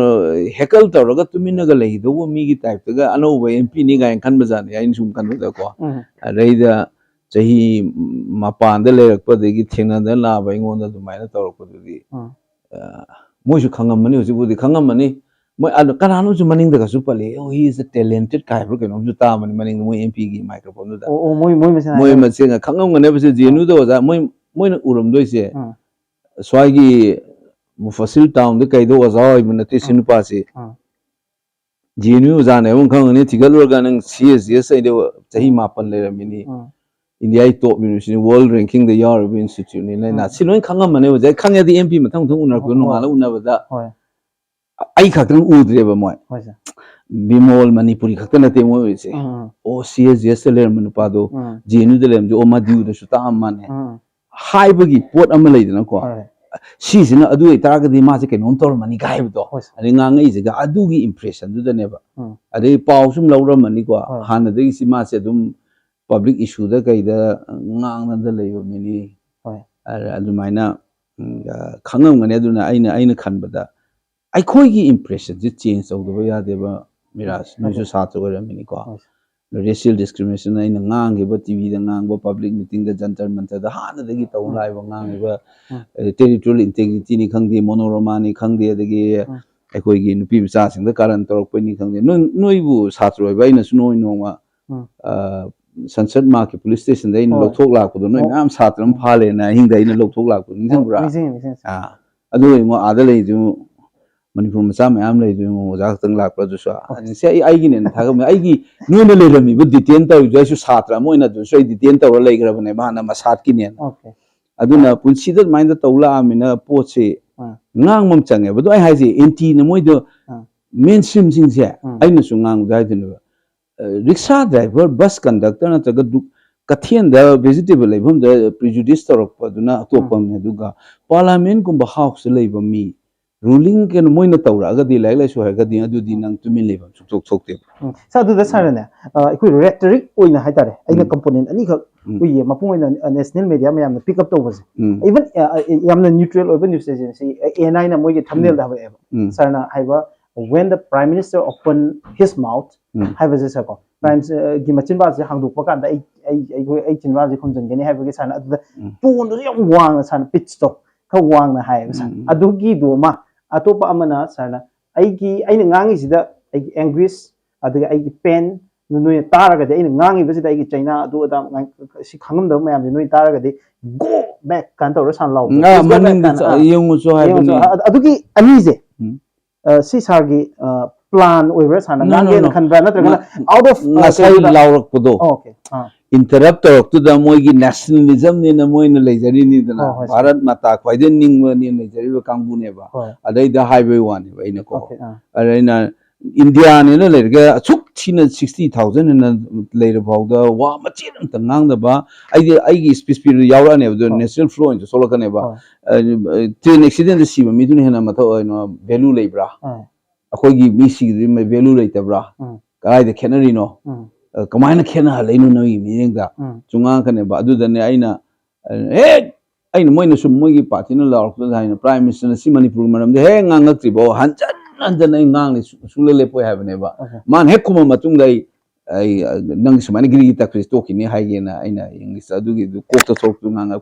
[SPEAKER 1] ꯍꯦꯀꯜ ꯇꯧꯔꯒ ꯇꯨꯃꯤꯟꯅꯒ ꯂꯩꯗꯧꯕ ꯃꯤꯒꯤ ꯇꯥꯏꯞꯇꯒ ꯑꯅꯧꯕ ꯑꯦꯝꯄꯤꯅꯤ ꯀꯥꯏꯅ ꯈꯟꯕꯖꯥꯠꯅꯤ ꯑꯩꯅ ꯁꯨꯝ ꯈꯟꯕꯗꯀꯣ ꯑꯗꯩꯗ ꯆꯍꯤ ꯃꯄꯥꯟꯗ ꯂꯩꯔꯛꯄꯗꯒꯤ ꯊꯦꯡꯅꯗꯅ ꯂꯥꯛꯑꯕ ꯑꯩꯉꯣꯟꯗ ꯑꯗꯨꯃꯥꯏꯅ ꯇꯧꯔꯛꯄꯗꯨꯗꯤ ꯃꯣꯏꯁꯨ ꯈꯪꯉꯝꯃꯅꯤ ꯍꯧꯖꯤꯛꯄꯨꯗꯤ ꯈꯪꯉꯝꯃꯅꯤ ꯃꯣꯏ ꯀꯅꯥꯅꯣꯁꯨ ꯃꯅꯤꯡꯗꯒꯁꯨ ꯄꯜꯂꯤ ꯑꯣ ꯍꯤ ꯏꯁ ꯇꯦꯂꯦꯟꯇꯦꯠ ꯀꯥꯏ ꯍꯥꯏꯕ꯭ꯔꯥ ꯀꯩꯅꯣꯝꯁꯨ ꯇꯥꯕꯅꯤ ꯃꯅꯤꯡꯗ ꯃꯣꯏ ꯑꯦꯝꯄꯤꯒꯤ ꯃꯥꯏꯀ꯭ꯔꯣꯐꯣꯟꯗꯨꯗ ꯃꯣꯏ ꯃꯁꯦꯟꯒ ꯈꯪꯉꯝꯒꯅꯦꯕꯁꯦ ꯖꯦꯅꯨꯗ ꯑꯣꯖꯥ ꯃꯣꯏꯅ ꯎꯔꯝꯗꯣꯏꯁꯦ ꯁ꯭ꯋꯥꯏꯒꯤ ꯃꯨꯐꯁꯤꯜ ꯇꯥꯎꯟꯗ ꯀꯩꯗ ꯑꯣꯖꯥ ꯑꯣꯏꯕ ꯅꯠꯇꯦ ꯁꯤ ꯅꯨꯄꯥꯁꯤ ꯖꯦꯅꯨ ꯑꯣꯖꯥꯅꯦ ꯑꯃꯨꯛ ꯈꯪꯉꯅꯤ ꯊꯤꯒꯠꯂꯨꯔꯒ ꯅꯪ CSGS ꯑꯩꯗ ꯆꯍꯤ 7 ꯂꯩꯔꯝꯃꯤꯅꯤ ꯏꯟꯗꯤꯌꯥꯒꯤ ꯇꯣꯞ ꯌꯨꯅꯤꯚꯔꯁꯤꯇꯤ ꯋꯥꯔꯜ ꯔꯦꯡꯀꯤꯡꯗ ꯌꯥꯎꯔꯤꯕ ꯏꯟꯁꯇꯤꯇ꯭ꯌꯨꯠꯅꯤ ꯂꯩꯅꯥ ꯁꯤ ꯂꯣꯏ ꯈꯪꯉꯝꯃꯅꯦꯕ ꯍꯧꯖꯤꯛ ꯈꯪꯉꯗꯤ MP ꯃꯊꯪ ꯎꯅꯔꯛꯄꯗ ꯅꯣꯡꯉꯥꯜꯂꯒ ꯎꯅꯕꯗ ꯑꯩ ꯈꯛꯇꯪ ꯎꯗ꯭ꯔꯦꯕ ꯃꯣꯏ ꯕꯤꯃꯣꯜ ꯃꯅꯤꯄꯨꯔꯤ ꯈꯛꯇ ꯅꯠꯇꯦ ꯃꯣꯏ ꯑꯣꯏꯔꯤꯁꯦ ꯑꯣ CSGSꯇ ꯂꯩꯔꯝꯕ ꯅꯨꯄꯥꯗꯣ JNUꯗ ꯂꯩꯔꯝꯕꯗꯣ ꯑꯣ ꯃꯗ꯭ꯌꯨꯗꯁꯨ ꯇꯥꯛꯑꯝꯃꯥꯅꯦ ꯍꯥꯏꯕꯒꯤ ꯄꯣꯠ ꯑꯃ ꯂꯩꯗꯅꯀꯣ ꯁꯤꯁꯤꯅ ꯑꯗꯨ ꯑꯣꯏꯇꯥꯔꯒꯗꯤ ꯃꯥꯁꯦ ꯀꯩꯅꯣꯝ ꯇꯧꯔꯝꯃꯅꯤ ꯀꯥꯏ ꯍꯥꯏꯕꯗꯣ ꯑꯗꯩ ꯉꯥꯡꯉꯛꯏꯁꯤꯒ ꯑꯗꯨꯒꯤ ꯏꯝꯄ꯭ꯔꯦꯁꯟꯗꯨꯗꯅꯦꯕ ꯑꯗꯩ ꯄꯥꯎ ꯁꯨꯝ ꯂꯧꯔꯝꯃꯅꯤꯀꯣ ꯍꯥꯟꯅꯗꯒꯤ ꯁꯤ ꯃꯥꯁꯦ ꯑꯗꯨꯝ ꯄꯕ꯭ꯂꯤꯛ ꯏꯁꯨꯗ ꯀꯩꯗ ꯉꯥꯡꯅꯗ ꯂꯩꯕ ꯃꯤꯅꯤ ꯑꯗꯨꯃꯥꯏꯅ ꯈꯪꯉꯝꯒꯅꯤ ꯑꯗꯨꯅ ꯑꯩꯅ ꯈꯟꯕꯗ ꯑꯩꯈꯣꯏꯒꯤ ꯏꯝꯄ꯭ꯔꯦꯁꯟꯁꯦ ꯆꯦꯟꯖ ꯇꯧꯗꯕ ꯌꯥꯗꯦꯕ ꯃꯤꯔꯥꯖ ꯅꯣꯏꯁꯨ ꯁꯥꯇ꯭ꯔ ꯑꯣꯏꯔꯝꯃꯤꯅꯤꯀꯣ ꯔꯦꯁꯤꯌꯦꯜ ꯗꯤꯁꯀ꯭ꯔꯤꯃꯤꯅꯦꯁꯟ ꯑꯩꯅ ꯉꯥꯡꯈꯤꯕ ꯇꯤꯚꯤꯗ ꯉꯥꯡꯕ ꯄꯕ꯭ꯂꯤꯛ ꯃꯤꯇꯤꯡꯗ ꯖꯟꯇꯔ ꯃꯟꯇꯔꯗ ꯍꯥꯟꯅꯗꯒꯤ ꯇꯧ ꯂꯥꯛꯏꯕ ꯉꯥꯡꯉꯤꯕ ꯇꯦꯔꯤꯇꯣꯔꯤꯌꯦꯜ ꯏꯟꯇꯦꯒ꯭ꯔꯤꯇꯤꯅꯤ ꯈꯪꯗꯦ ꯃꯣꯅꯣꯔꯣꯃꯥꯅꯤ ꯈꯪꯗꯦ ꯑꯗꯒꯤ ꯑꯩꯈꯣꯏꯒꯤ ꯅꯨꯄꯤ ꯃꯆꯥꯁꯤꯡꯗ ꯀꯥꯔꯟ ꯇꯧꯔꯛꯄꯅꯤ ꯈꯪꯗꯦ ꯅꯣꯏꯕꯨ ꯁꯥꯇ꯭ꯔ ꯑꯣꯏꯕ ꯑꯩꯅꯁꯨ ꯅꯣꯡꯃ ꯁꯟꯁꯠ ꯃꯥꯔꯛꯀꯤ ꯄꯨꯂꯤꯁ ꯁ꯭ꯇꯦꯁꯟꯗ ꯑꯩꯅ ꯂꯧꯊꯣꯛ ꯂꯥꯛꯄꯗꯣ ꯅꯣꯏ ꯃꯌꯥꯝ ꯁꯥꯇ꯭ꯔ ꯑꯃ ꯐꯥꯂꯦꯅ ꯑꯍꯤꯡꯗ ꯑꯩꯅ ꯂꯧꯊꯣꯛ ꯂꯥꯛꯄꯗꯣ ꯅꯤꯡꯁꯤꯡꯕ꯭ꯔꯥ ꯑꯗꯨ ꯌꯦꯡꯉꯣ ꯑꯥꯗ ꯂꯩꯗꯨ ꯃꯅꯤꯄꯨꯔ ꯃꯆꯥ ꯃꯌꯥꯝ ꯂꯩꯗꯨ ꯌꯦꯡꯉꯣ ꯑꯣꯖꯥ ꯈꯛꯇꯪ ꯂꯥꯛꯄ꯭ꯔꯥ ꯑꯗꯨꯁꯨ ꯁꯤ ꯑꯩꯒꯤꯅꯦꯅ ꯊꯥꯒꯠꯃꯤ ꯑꯩꯒꯤ ꯅꯣꯏꯅ ꯂꯩꯔꯝꯃꯤꯕ ꯗꯤꯇꯦꯟ ꯇꯧꯔꯤꯗꯨ ꯑꯩꯁꯨ ꯁꯥꯇ꯭ꯔ ꯑꯃ ꯑꯣꯏꯅ ꯑꯗꯨꯁꯨ ꯑꯩ ꯗꯤꯇꯦꯟ ꯇꯧꯔ ꯂꯩꯈ꯭ꯔꯕꯅꯦꯕ ꯍꯥꯟꯅ ꯃꯁꯥꯠꯀꯤꯅꯦꯅ ꯑꯗꯨꯅ ꯄꯨꯟꯁꯤꯗ ꯑꯗꯨꯃꯥꯏꯅ ꯇꯧ ꯂꯥꯛꯑꯃꯤꯅ ꯄꯣꯠꯁꯤ ꯉꯥꯡꯕ ꯑꯃ ꯆꯪꯉꯦꯕ ꯑꯗꯣ ꯑꯩ ꯍꯥꯏꯁꯦ ꯑꯦꯟꯇꯤꯅ ꯃꯣꯏꯗꯣ ꯃꯦꯟ ꯁ꯭ꯇ꯭ꯔꯤꯝꯁꯤꯡꯁꯦ ꯑꯩꯅꯁꯨ ꯉꯥꯡꯕꯗ ꯍꯥꯏꯗꯣꯏꯅꯦꯕ ꯔꯤꯛꯁꯥ ꯗ꯭ꯔꯥꯏꯚꯔ ꯕꯁ ꯀꯟꯗꯛꯇꯔ ꯅꯠꯇ꯭ꯔꯒ ꯀꯩꯊꯦꯜꯗ ꯚꯦꯖꯤꯇꯦꯕꯜ ꯂꯩꯐꯝꯗ ꯄ꯭ꯔꯤꯖꯨꯗꯤꯁ ꯇꯧꯔꯛꯄꯗꯨꯅ ꯑꯇꯣꯞꯄ ꯑꯃꯅꯤ ꯑꯗꯨꯒ ꯄꯥꯔꯂꯥꯃꯦꯟꯠꯒꯨꯝꯕ ꯍꯥꯎꯁꯇ ꯂꯩꯕ ꯃꯤ ꯔꯨꯂꯤꯡ ꯀꯩꯅꯣ ꯃꯣꯏꯅ ꯇꯧꯔꯛꯑꯒꯗꯤ ꯂꯥꯏꯔꯤꯛ ꯂꯥꯏꯁꯨ ꯍꯩꯔꯒꯗꯤ ꯑꯗꯨꯗꯤ ꯅꯪ ꯇꯨꯃꯤꯟ ꯂꯩꯐꯝ ꯁꯨꯡꯊꯣꯛ ꯊꯣꯛꯇꯦꯕ
[SPEAKER 2] ꯑꯗꯨꯗ ꯁꯥꯔꯅꯦ ꯑꯩꯈꯣꯏ ꯔꯦꯇꯔꯤꯛ ꯑꯣꯏꯅ ꯍꯥꯏꯇꯥꯔꯦ ꯑꯩꯅ ꯀꯝꯄꯣꯅꯦꯟ ꯑꯅꯤꯈꯛ ꯎꯏꯌꯦ ꯃꯄꯨꯡ ꯑꯣꯏꯅ ꯅꯦꯁꯅꯦꯜ ꯃꯦꯗꯤꯌꯥ ꯃꯌꯥꯝꯅ ꯄꯤꯛ ꯑꯞ ꯇꯧꯕꯁꯦ ꯏꯚꯟ ꯌꯥꯝꯅ ꯅ꯭ꯌꯨꯇ꯭ꯔꯦꯜ ꯑꯣꯏꯕ ꯅ꯭ꯌꯨꯁ ꯑꯦꯖꯦꯟꯁꯤ ANIꯅ ꯃꯣꯏꯒꯤ ꯊꯝꯅꯦꯜꯗ ꯍꯥꯏꯔꯛꯑꯦꯕ ꯁꯥꯔꯅ ꯍꯥꯏꯕ when the prime minister opened his mouth ꯍꯥꯏꯕꯁꯦ ꯁꯥꯔꯀꯣ ꯄ꯭ꯔꯥꯏꯝꯒꯤ ꯃꯆꯤꯟꯕꯥꯜꯁꯦ ꯍꯥꯡꯗꯣꯛꯄ ꯀꯥꯟꯗ ꯑꯩ ꯆꯤꯟꯕꯥꯜꯁꯦ ꯈꯨꯝꯖꯤꯟꯒꯅꯤ ꯍꯥꯏꯕꯒꯤ ꯁꯥꯔꯅ ꯑꯗꯨꯗ ꯇꯣꯟꯗꯨꯁꯨ ꯌꯥꯝ ꯋꯥꯡꯅ ꯁꯥꯔꯅ ꯄꯤꯠꯆꯇꯣ ꯈꯔ ꯋꯥꯡꯅ ꯍꯥꯏꯌꯦꯕ ꯁꯥꯔ ꯑꯗꯨꯒꯤꯗꯣ ꯑꯃ ꯑꯇꯣꯞꯄ ꯑꯃꯅ ꯁꯥꯔꯅ ꯑꯩꯅ ꯉꯥꯡꯉꯤꯁꯤꯗ ꯑꯩꯒꯤ ꯑꯦꯡꯒ꯭ꯋꯤꯁ ꯑꯗꯨꯒ ꯑꯩꯒꯤ pen Nui Taragadi in Nangi visit China, do that, she come the man, Nui Taragadi, go back, Canto Rosan Law.
[SPEAKER 1] Young so
[SPEAKER 2] Aduki Anize, Sisargi plan with Resan and Canberra out of
[SPEAKER 1] Laura Pudo.
[SPEAKER 2] Okay.
[SPEAKER 1] Interrupter to the Moigi nationalism in a Moin Lazarini, the Bharat Mata, quite didn't in Lazario Kambuneva. Are they the highway one in a call? Arena India in a later took 60,000 and later about the Wamachin, the Nangaba. I speak Yaran of the national flow into Solocaneva. Train accident receiver, Midunamato, Velu Labra. A Hogi Missy, my Velu later bra. Guy the Canarino. Kamana Kena, Leno, meaning that Jungankaneba, do the Naina. I know when the Sumugi party in the Prime Minister Simani Madam, the hang on the tribo, Hanjan and the name Sule have never. Man Hekuma Matunga, I Nangismani Grita talking in Hyena in English. I do give the quarter talk to Nanga.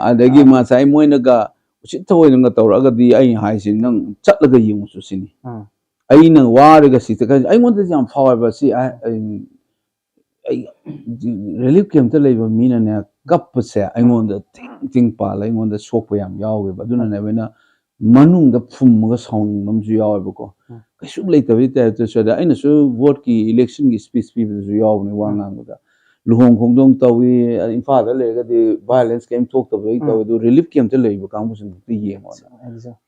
[SPEAKER 1] And they give my time when the guy, which it told in the Toraga, the Ain Hysin, Chatlaga Yums to see. I know what I wanted to however, see, I really came to live a mean and a cup per se. I want the thing pal, I want the soap I am Yahweh, but don't have a manung the pum was hound Mamzuyabuko. I should later with that to show that I know so what key election is speech people as we all one another. Luhong Hong Dong Tawi in father, the violence came talked of it, the relief came to live, comes in the year.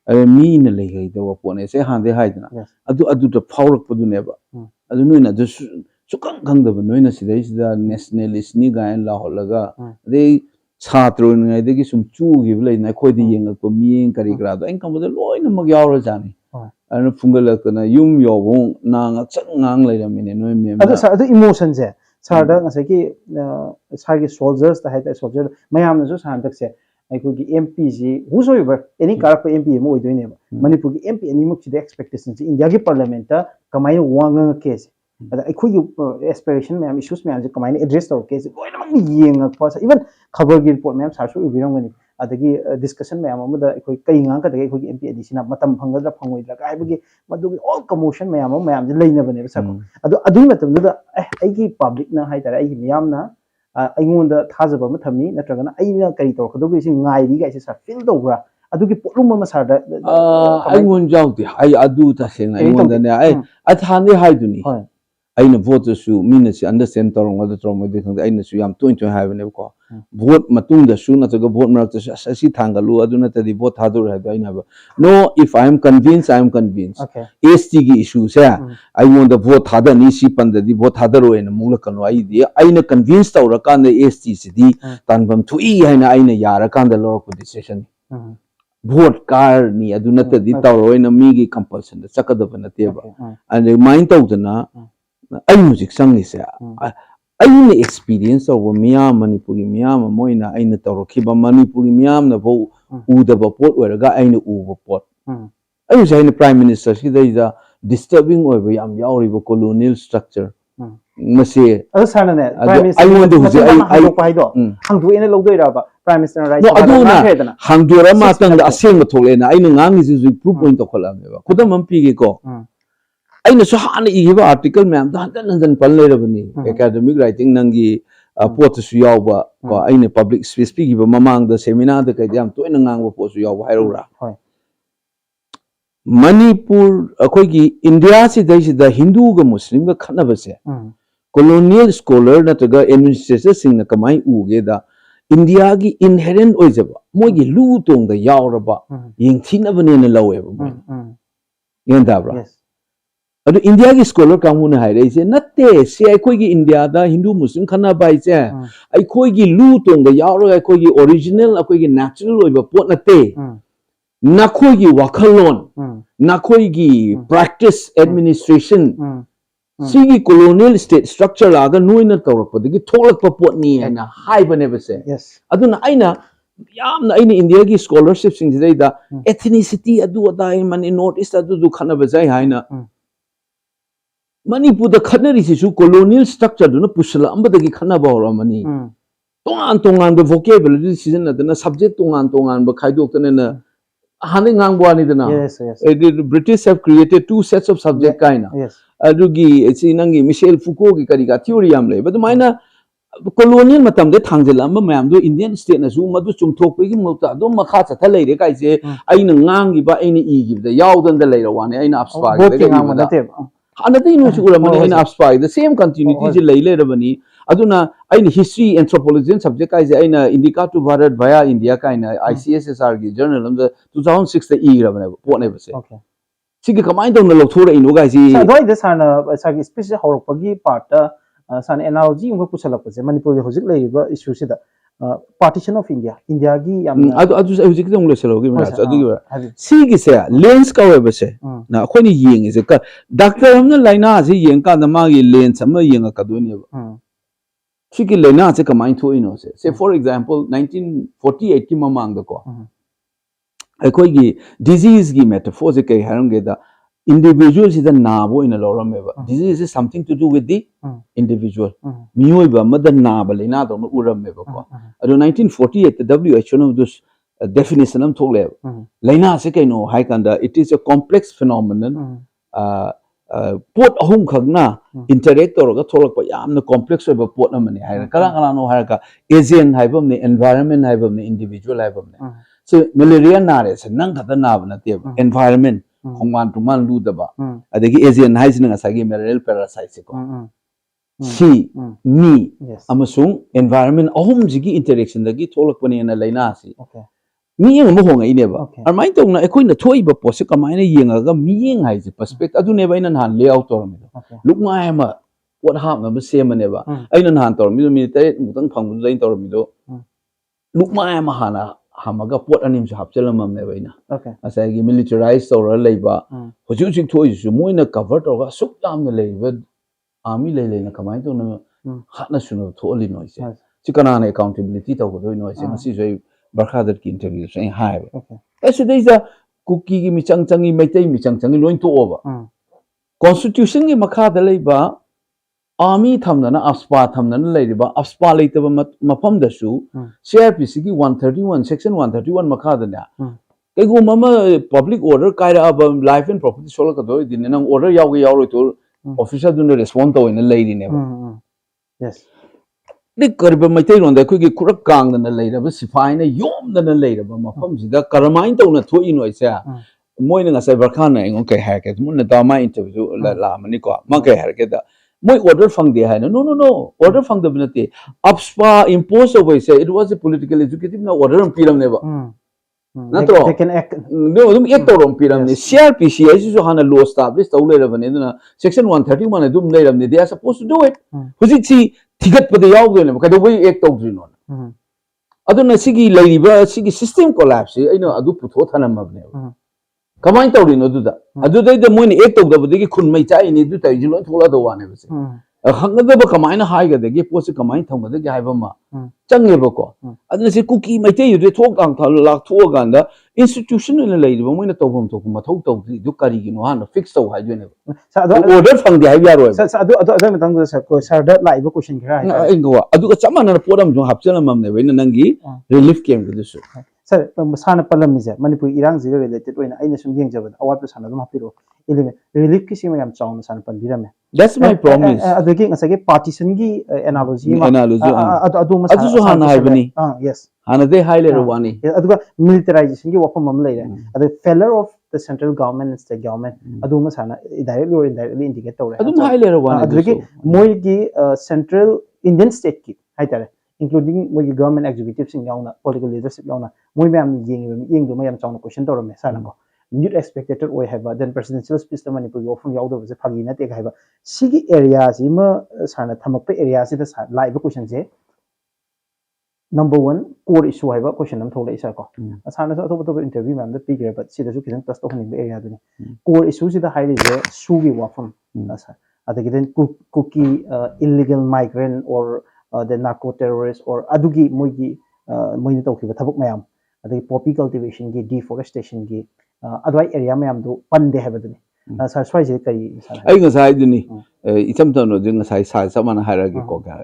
[SPEAKER 1] I mean, they were upon it, say, hand they hide. I do the power of Pudunever. I don't know, just so come the the nationalist Niga and La Holaga. They start throwing, they give some two give like Nakodi Yang for me and Carigrado, and come with the law in the Magyarazani. And a Fungalakana, your won't nang at Sang later, meaning
[SPEAKER 2] other emotions there. Sarda, as I soldiers, the head soldier, Mayam is Santaxe. I could give MPG, whosoever, any character MP, more doing it. Manipur MP, any much the expectations in Yagi Parliamenta, Kamai Wang case. But I could aspiration, ma'am, issues, ma'am, Kamai address or case, even cover guild port, ma'am, Sarsu, if you don't win at the discussion, ma'am, with the Kayanka, the MP edition of Matam Hanga, Pangway, like I begin, but do all commotion, ma'am, the lane never never circle. I do the Agi public na Haita, Yamna. I want the Tazaba Matami, Natragana, I Carito, Kodobising Nai, guys are filled over. I do get Puluma
[SPEAKER 1] I won't joke. I do that thing. I want that. I can't hide me. I know voters who mean understand or the trauma. I know I'm going to have an echo. Vote Matunda soon as I go vote Marcus Tangalu. I do not the vote Hadur. I never. No, if I am convinced, I am convinced. STG issues. I want the vote Hadar Nisi Panda, the vote Hadaro and Mulakano idea. I know convinced our can the STCD, Tanbam to E and I know Yarakan the local decision. Vote car ni, I do not the Taro in a Migi compulsion, the Sakadov and the table. And the mind out na. I music sang is I only experience of Miam Manipuri Miam Moina in the Torokiba Manipuri Miam the vote Udaba port where a guy in the Uva port. I was in the Prime Minister, see there is a disturbing over Yam Yauribo colonial structure. Monsieur, I want to say hung to any logo Prime Minister right. No, I don't know. Hung to a master the same Tolena. I know is the proof point of Columbia. Kudam Pigo. I know so honey article, ma'am, than Palera academic writing Nangi, Potusuyawa, or in a public speaking among the seminar the Kadiam to Enang Posuyawa. Manipur, Akogi, India, the Hindu Muslim, the Kanavase. Colonial scholar, Nataga, administrator, sing the Kamai Ugeda, Indiagi inherent Ozaba, Mogi Lutung the Yauraba, Ying Tinavan in a low ever. Yandabra. India scholar Kamuna Hide, say, not there, say I coigi India, the Hindu Muslim Kanabai, I coigi Lutung the Yaura, I coigi original, I coigi natural over Potnate. Nakoigi wakalon, Nakoigi practice administration, Sigi colonial state structure laga nuina torpa, the Gitolak Papotni and a high never say.
[SPEAKER 2] Yes.
[SPEAKER 1] Aduna Aina, Yamna in India scholarships in today, the ethnicity adu a diamond in Northeast adu Kanabazai Haina. Manipur the Kanari issue colonial structure do not push Lamba the Kanaba money. Tongan the vocabulary season at the subject Tongan but Kaidoktan and a Yes, yes. The British have created two sets of subject kind.
[SPEAKER 2] Yes.
[SPEAKER 1] adugi si nangi Michel Foucault ki kari ka theory am le but maina colonial matam de thangjel am mayam do Indian state na su madu chumthok pe gi mota do makha cha thalai re kai je aina ngang gi ba aina i gi da yawdan da leira wane aina abspa
[SPEAKER 2] both ki ngang ma te
[SPEAKER 1] another no chura mani aina abspa the same continuity je lei le rabani aduna aina history anthropology and subject kai je aina indica to bharat via india kai na ICSSR gi journal am 2006 da i rabane pot ne base
[SPEAKER 2] okay
[SPEAKER 1] sigi kamai dong na lokthora ino gai ji
[SPEAKER 2] so doi de sa gi speech horok pagi part san analogy ung pusalak je manipur hojik lei ba issue sida partition of india gi yam
[SPEAKER 1] adu hojik dong le selo gi mara adu gi sigi se lens ka we base na khoni yeng is ka doctor amna laina ji yeng ka na ma gi lens am yeng ka do ni ba sigi laina se kamai tho ino se say for example 1948 ki mamang da ko akhoi gi disease gi metaphor je kai haram ge da individuals is the nabo in a loram disease is something to do with the individual miyoi ba madan naba lena do uram me ba ko ado 1948 the WHO no this definition am thole lena se kai no hai kanda it is a complex phenomenon pot ahum khagna interact or ga tholak pa yamna complex ba pot na mani hai kala kala no hai ka agent hai bam ne environment hai bam ne individual hai bam ne so malaria na re se nang khata na ba na te environment Hongman to man lu daba. Adagi Asian hygiene asagi malarial parasite ko. Si me amasung environment ahum jigi interaction dagi tholak pani na laina si. Mi yang mo honga ineba. Armai tong na ekoi na thoi ba pose kamai na yenga ga mi yang hai perspective adu neba ina han layout tor mi. Look ma ma what hap na se ma neba. Aina han tor mi military mutang phang zain tor mi do. Look ma hana hamaga pot anim se hapchelamam ne baina asai gi militarized or leiba hoju jing thoi su moina cover tor ga suk tam ne leiba army lei na kamai to na hatna suno tholi noi se chikana na accountability to go noi se ngasi joi barkhadat ki interview sai hai ese dei ja cookie gi michang changi maitai michang changi loin to over constitution gi makha da leiba army thamna abspa thamna leiriba abspa leitaba mafam da su CRPC gi 131 section 131 makha da na kaigo mama public order kaira ab life and property sola ka do din nang order yaw ga yaw to officer dun respond to in leiri ne
[SPEAKER 2] yes
[SPEAKER 1] dik karba maitai ron da gi kurak kang da leiraba sifai na yom da leiraba mafam sida karamain to na thoi no isa moi na sai barkha na ngon kai ha ke mun na da ma interview la mani ko ma kai ha ke da moi order fang de hai no order fang da binate abspa impose over say it was a political executive na order am piram ne ba na to
[SPEAKER 2] they can act
[SPEAKER 1] no dum ek to rom piram ne CRPC is so hana law established to le ba ne na section 131 dum nei ram ne they are supposed to do it huji chi thigat pa de yaw de ne ka do bai ek to dri no aduna sigi leiriba sigi system collapse aina adu putho thanam ab ne kamai tawri no duda adu dai da moini ek tok da bagi khun mai chai ni du tai jilo thola do wane base hangada ba kamai na hai ga de ge post kamai thong da ge hai ba ma change ba ko adu se cookie mai te yu de thok ang thal lak tho ga da institutional lai ba moina tawbam thok ma thok taw du kari gi no han fix taw hai jo ne
[SPEAKER 2] sa
[SPEAKER 1] order fang de hai ya ro
[SPEAKER 2] sa adu matang da sa ko sir da lai ba question kra
[SPEAKER 1] ai ngo adu ka chamana podam jo hapchalam mam ne we na nangi relief came to this
[SPEAKER 2] sir sana palam je manipur irang zero related oina aina sum yeng jaba awat pa sana dum hapiro element relief ki sima yam chawn sana pan dirame
[SPEAKER 1] that's my promise
[SPEAKER 2] adagi ngasage partition gi analogy adu
[SPEAKER 1] so hana hai bani
[SPEAKER 2] yes
[SPEAKER 1] hana de high level wani
[SPEAKER 2] aduga militarization gi wafam mam leire adu failure of the central government and state government adu ma sana directly or indirectly indicate tawre
[SPEAKER 1] adu high level wani
[SPEAKER 2] adagi moi gi central indian state ki hai tare including moi government executives in yauna political leadership yauna moi myam yeng do mayam chawna question tawrame sana ko you'd expected or have then presidential speech the manipur often yaudo was phagi na te ga ba sigi area si ma sana thamak pe area si da live question je number 1 core issue hai ba question nam thola isa ko sana so to interview ma'am da pigre but si da su kisan plus to honing area du core issue si da hai je su gi wafam asa adagi then cookie illegal migrant or the narco terrorists or adugi moigi moini tawkiba thabuk mayam adai poppy cultivation gi deforestation gi adwai area mayam do pande habaduni sir swai je kai
[SPEAKER 1] ai ngasai duni icham tano je ngasai sa samana hairagi ko ga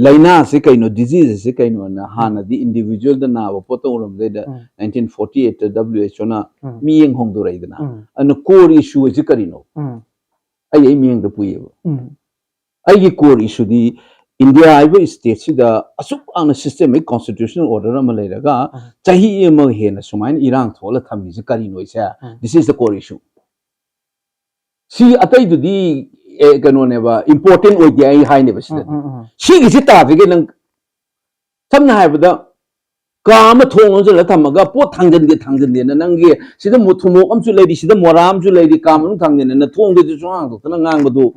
[SPEAKER 1] laina se kaino disease se kaino na hana di individual da na ba poto rom de 1948 WHO na mi yeng hong do rai da na an core issue je karino ai mieng da puye ai gi core issue di India iba state sida asuk ang systemic constitutional order ma leiraga chahi ema hena sumain irang thola thammi se kari noisa this is the core issue si atai du di kano ne ba important oi dia ai hai ne ba sida si gi ta ge nang samna hai ba ꯀꯥ ꯑꯃ ꯊꯣꯡ ꯂꯣꯟꯁꯤꯜꯂ ꯊꯝꯃꯒ ꯄꯣꯠ ꯊꯥꯡꯖꯟꯗꯦꯅ ꯅꯪꯒꯤ ꯁꯤꯗ ꯊꯨꯃꯣꯛ ꯑꯃꯁꯨ ꯂꯩꯔꯤ ꯁꯤꯗ ꯃꯣꯔꯥ ꯑꯃꯁꯨ ꯂꯩꯔꯤ ꯀꯥ ꯃꯅꯨꯡ ꯊꯥꯡꯖꯟꯗꯦꯅ ꯊꯣꯡꯗꯨꯁꯨ ꯍꯥꯡꯗꯣꯛꯇꯅ ꯉꯥꯡꯕꯗꯨ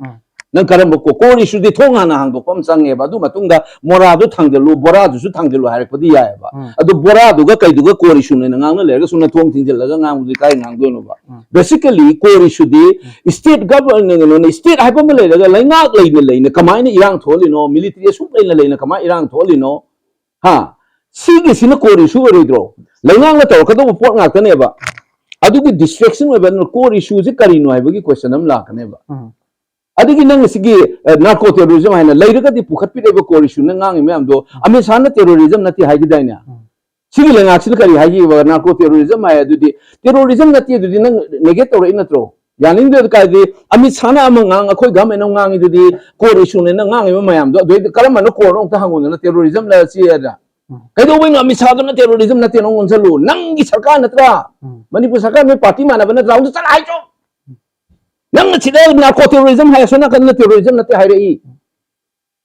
[SPEAKER 1] ꯅꯪ ꯀꯔꯝꯕ ꯀꯣꯔ ꯏꯁꯨꯗꯤ ꯊꯣꯡ ꯍꯥꯟꯅ ꯍꯥꯡꯗꯣꯛꯄ ꯑꯃ ꯆꯪꯉꯦꯕ ꯑꯗꯨ ꯃꯇꯨꯡꯗ ꯃꯣꯔꯥꯗꯨ ꯊꯥꯡꯖꯜꯂꯨ ꯕꯣꯔꯥꯗꯨꯁꯨ ꯊꯥꯡꯖꯜꯂꯨ ꯍꯥꯏꯔꯛꯄꯗꯤ ꯌꯥꯏꯑꯕ ꯑꯗꯨ ꯕꯣꯔꯥꯗꯨꯒ ꯀꯩꯗꯨꯒ ꯀꯣꯔ ꯏꯁꯨꯅꯦꯅ ꯉꯥꯡꯅ ꯂꯩꯔꯒ ꯁꯨꯝꯅ ꯊꯣꯡ ꯊꯤꯡꯖꯤꯜꯂꯒ ꯉꯥꯡꯕꯗꯨꯗꯤ ꯀꯥꯏ ꯉꯥꯡꯗꯣꯏꯅꯣꯕ ꯕꯦꯁꯤꯀꯦꯂꯤ ꯀꯣꯔ ꯏꯁꯨꯗꯤ ꯁ꯭ꯇꯦꯠ ꯒꯚꯔꯟꯃꯦꯟꯠ ꯁ꯭ꯇꯦꯠ ꯍꯥꯏꯕ ꯑꯃ ꯂꯩꯔꯒ ꯂꯩꯉꯥꯛ ꯂꯩꯅ ꯀꯃꯥꯏꯅ ꯏꯔꯥꯡ ꯊꯣꯛꯍꯜꯂꯤꯅꯣ ꯃꯤꯂꯤꯇꯔꯤ ꯑꯁꯨꯛ ꯂꯩꯅ ꯀꯃꯥꯏꯅ ꯏꯔꯥꯡ ꯊꯣꯛꯍꯜꯂꯤꯅꯣ ꯍꯥ सिगेसिना कोर इशू ओरिद्रो लैंगांगना तौरकदो पोट ngaktaनेबा अदुगी डिस्ट्रैक्शन ओइबा कोर इशू जे करिनो हाइबगी क्वेश्चन हम लाकनेबा अदुगी नंग सिगी नार्को टेररिज्म हाइना लैरगदि पुखतपिरेबा कोर इशू न ngangi मैमदो अमेसाना टेररिज्म नति हाइगिदाइना सिगी लैंगाक्सिल करि हाइगिबा नार्को टेररिज्म हाइ अदुदी टेररिज्म नति अदुदी नंग नेगेट तौरइ नत्रो यानिंग दे कादि अमिसाना अमंगांग अखोय गमेनो ngangi दुदी कोर इशू ने ngangi मैमदो अदुई करमनो कोर ओंता हांगोना टेररिज्म ला सियादा कहीं अमिसाद टेररिज्म नते नोंसलू नंगी सरकार नत्रा मणिपुर सरकार में पार्टी मानब नत्रा उन चला हाइचो नंग सिदे नार्को टेररिज्म हाय सोना कन टेररिज्म नते हाइरई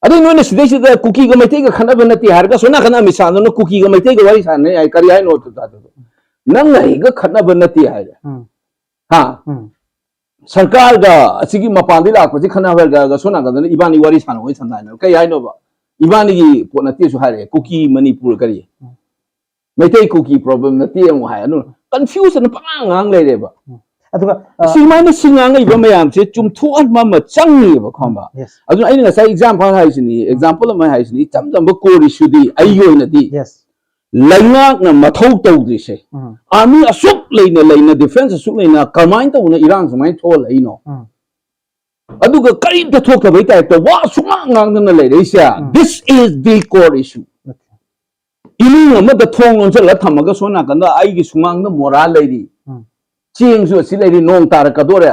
[SPEAKER 1] अदे नोने सिदे सिदे कुकी ग मैते ग खनब नते हारगा सोना कन अमिसाद नो कुकी ग मैते ग वारी साने आई करी हाइ नो ता नंग हाइ ग खनब नते हाइरे हां सरकार गा असिगी मपांदी लाखपसि खनब गा सोना कन इबानी वारी सानो होय सनाइनो कई हाइ नो बा इबानी की पोनते सुहारे कुकी मणिपुर करी मैते कुकी प्रॉब्लम नते मु हाय नु कंफ्यूजन पांग लेरेबा
[SPEAKER 2] अदुगा
[SPEAKER 1] सिमाइना सिंगांग इबा मयाम से चुमथोन मम चंगीबा खंबा अदु आइना ngasai example हाइसनी example अमा हाइसनी चमदम कोर इशू दी आइयोइनदी यस लैंगाक न मथौ तौदिसे आर्मी असुक लेना डिफेंस असुक लेना कमाइन तौना इरांग समाइन थोल आइनो अदुगा करीब द थोक तबई टाइप तो वा सुंगा ngang लेरेसिया this is the core issue इलिंग अमा द थोंग ओनसल थमगा सोना कंदा आइगी सुंगांग द मोरा लेरी चेंगसु असि लेरी नोंग तारकदोरे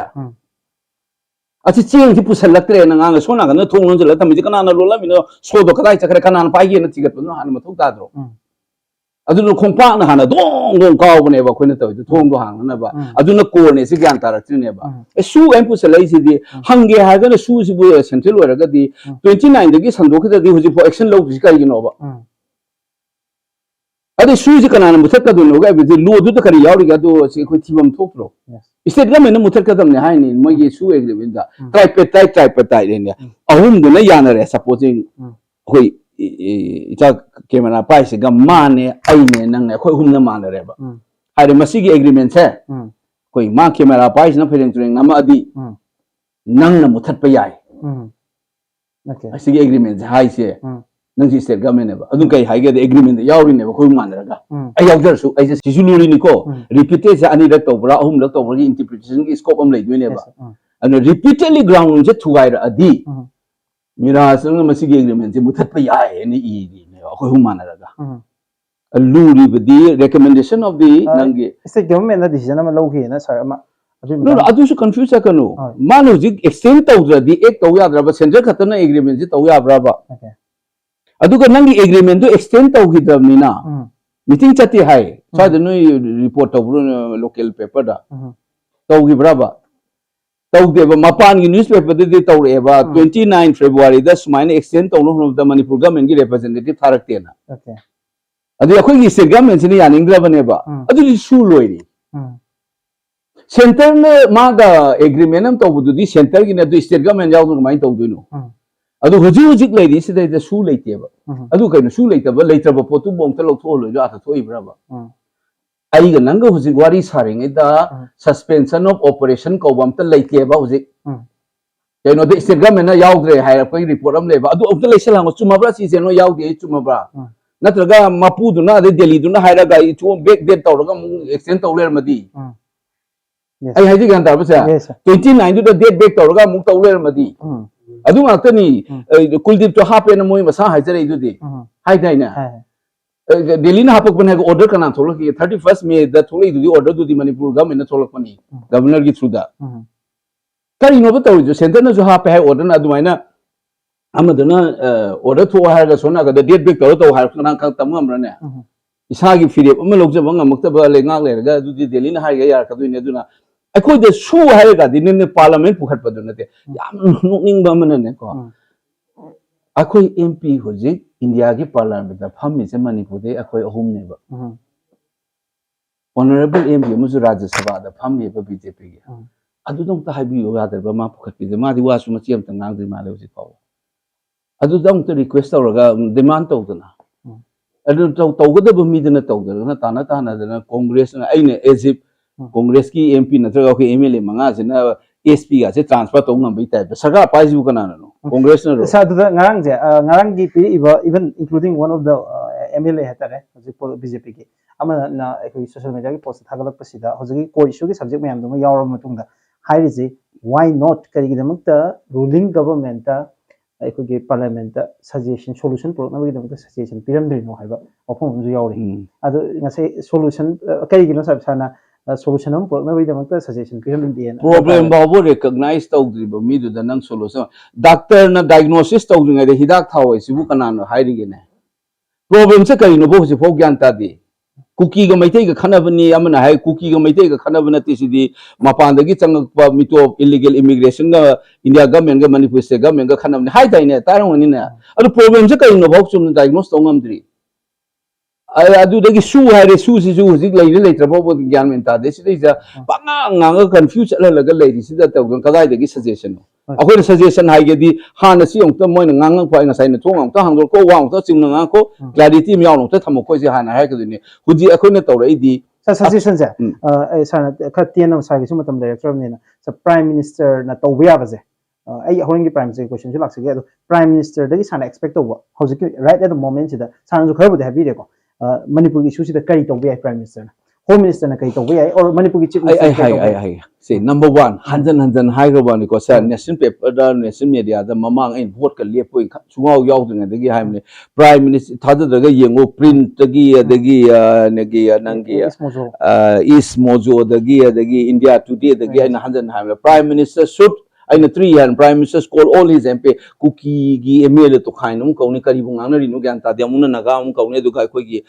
[SPEAKER 1] असि चेंग सि पुसलक्त्रे नंगांग सोना कंदा थोंग ओनसल थमजि कनाना लोलामिनो सोदो कदाइ चखरे कनाना पाइगे न तिगतनो हान मथौ ताद्रो अदुनो खोंपांग हाना दोंग दोंग कावबनेबा खोइना तवि थोंग दो हांगनाबा अदुनो कोरने सि ग्यान तारक्त्रिनेबा ए सु एम पुसलै सिदि हंगे हागन सु सिबु सेंट्रल ओरगदि 29 दगी संदोखदि हुजि फो एक्शन लो बिस काइगिनोबा अदि सु जि कनाना मुथकदुनो गा बिदि लो दु करि यावरिगा दो सि खोइ थिबम थोक्रो स्टेट गवर्नमेंट मुथकदमने हाइनि मोइगे सु एग्रीमेंट दा ट्राइपेटाइड ने अहुम दुना यानरे सपोजिंग होई इचा कैमरा पाइसे ग माने आइने नंगने खोइ हुमना मानरेबा हाइरे मसिगी एग्रीमेंट से कोई मा कैमरा पाइसे न फेरेंग तुरेंग नम अदि नंगना मुथतप याय ओके असिगी एग्रीमेंट हाइसे नंगसी स्टेट गवर्नमेंट नेबा अदु कई हाइगे द एग्रीमेंट यावरि नेबा खोइ मानरगा आई यावदरसु आई सिसु लुरिनि को रिपीटेड से अनि रक तौबरा अहुम रक तौबरा इंटरप्रिटेशन की स्कोप अम लैदुनेबा अन रिपीटेडली ग्राउंड से थुगाइर अदि मिरा संग मसिगी एग्रीमेंट से मुथतप याय नि इ ने खोइ हुमानरगा लूरी बदी रिकमेंडेशन ऑफ द नंगे
[SPEAKER 2] स्टेट गवर्नमेंट ना डिसीजन अमा लौखे ना सर अमा
[SPEAKER 1] नो अदु सु कंफ्यूज सकनो मानो जी एक्सटेंड तौद्रदि एक तौ याद्रबा सेंट्रल खतना एग्रीमेंट से तौ याब्राबा ओके अदुगा नंगी एग्रीमेंट दो एक्सटेंड तौगिदबनिना मीटिंग चती हाय साद नो रिपोर्ट तौब्रो लोकल पेपर दा तौगिब्राबा तौदेबा मपान की न्यूज़पेपर दे तौरेबा 29 फरवरी दा सुमाइना एक्सटेंड तौनो होनदा मणिपुर गवर्नमेंट की रिप्रेजेंटेटिव थारक्तेना ओके अदु अखोई की स्टेट गवर्नमेंट सिनी यानिंग्रबनेबा अदु सु लोइरी सेंटर ने मागा एग्रीमेंट हम तौबुदुदी सेंटर की न स्टेट गवर्नमेंट यावदु कमाइन तौदुनो अदु हुजिक लैरी सिदै सु लैतेबा अदु कैनो सु लैतबा लैत्रबा पोतु बोंत लौथोलो जो आथा थोइब्राबा आइगा नंग हुजिक वारी सारिङै दा सस्पेंशन ऑफ ऑपरेशन कौबम त लैतेबा हुजिक कैनो द स्टेट गवर्नमेंट ना यावद्रे हाय कोई रिपोर्ट हम लेबा अदु अमत लैसलांगो चुमाब्रा सिजेनो यावदे चुमाब्रा नत्रगा मपुदुना दे दिल्लीदुना हायरागा इथो बैक डेट तौरगा एक्सटेंड तौलेरमदी आई हाइजि गान ताबसा 29 दु डेट बैक तौरगा मुक तौलेरमदी अदु मातनी कुलदीप तो हापे न मोय मसा हाइजरे इदुदी हाइदाइना दिल्ली ना हापक बने ऑर्डर कना थोलक 31 मे द थोले इदुदी ऑर्डर दुदी मणिपुर गवर्नमेंट न थोलक पनी गवर्नर की थ्रू दा Kari no betul itu center na juha pe order na dumaina amadana order tu har ga sona ga date break to har kana kan tamu amrane isagi fire amma lokje banga maktaba le ngak le ga du Delhi na har ga yar ka du ne duna akoi de su har ga din ne parliament pukhat pa du na te yam nukning ba man ne ko akoi MP hoji India ki parliament da phammi se Manipur de akoi ahum ne ba honorable MP musu Rajya Sabha da phammi ba BJP gi adu dong ta habi yo ya ba ma pukhat pi ma di wa su ma chiam ta ngang di ma le ji ko adu dong ta request ra demand to na adu to ga da ba mi da na to da na ta na da Congress na ai ne Egypt Congress ki MP na tra ki MLA manga se na SP ga se transfer to ngam bai ta sarkar pa ji kana na no Congress na ro
[SPEAKER 2] sa du ngarang gi pi even including one of the MLA hatare BJP ki ama na social media ki post thagalak pasida hoji ko issue ki subject mayam dum yawra matung da hairiji why not kari gi damakta ruling government ta ki parliament ta suggestion solution program gi damakta suggestion piram dri no haiba ofom ju yawri adu ngase solution kari gi no sab sana solution am program gi damakta suggestion piram di
[SPEAKER 1] problem ba bo recognize to dri ba mi du da nang solution doctor na diagnosis to ngai de hidak thawai sibu kana no hairi gi ne problem se kari no bo si fo gyan ta di cookie ga maitai ga khana bani amana hai cookie ga maitai ga khana bana tisidi mapan dagi chang pa mito illegal immigration ga India government ga Manipur state government ga khana bani hai dai ne tarang ni ne adu problem se kai no bok chum diagnose to ngam dri adu dagi su hai re su si ju zik lai lai tra bo gyan men ta de si dei ja banga nga confuse la la ga lai ri si da ta ga dai dagi suggestion akoi suggestion hai ge di han si ong ta moi nga nga phai nga sai na thong ong ta hang ko wang ta ching nga ko clarity mi yaw ta thamo ko ji han hai ka ni huji akoi na to rai di
[SPEAKER 2] suggestion ja sa kha tian nam sa gi sum tam director ne na sa prime minister na to ya ba je ai horing gi prime minister question ju lak se ge prime minister dagi sa na expect to wa hoji right at the moment da sa na ju khar bu de habi de ko Manipur ki issue si da kari to be prime minister na home minister na kai to be or Manipur ki chief minister
[SPEAKER 1] ai say number 1 hanjan hai ro ba ni ko sa national paper da national media da mamang ai vote ka le poi chungau yaw ding da gi hai ne prime minister thada da ga yengo print da gi ne gi nang gi is mojo da gi India today da gi na hanjan hai prime minister should aina 3 year prime minister call all his MP cookie gi MLA to khainum ko ni kari bungang na rinu gyan ta de mun na ga ko ne du ga ko gi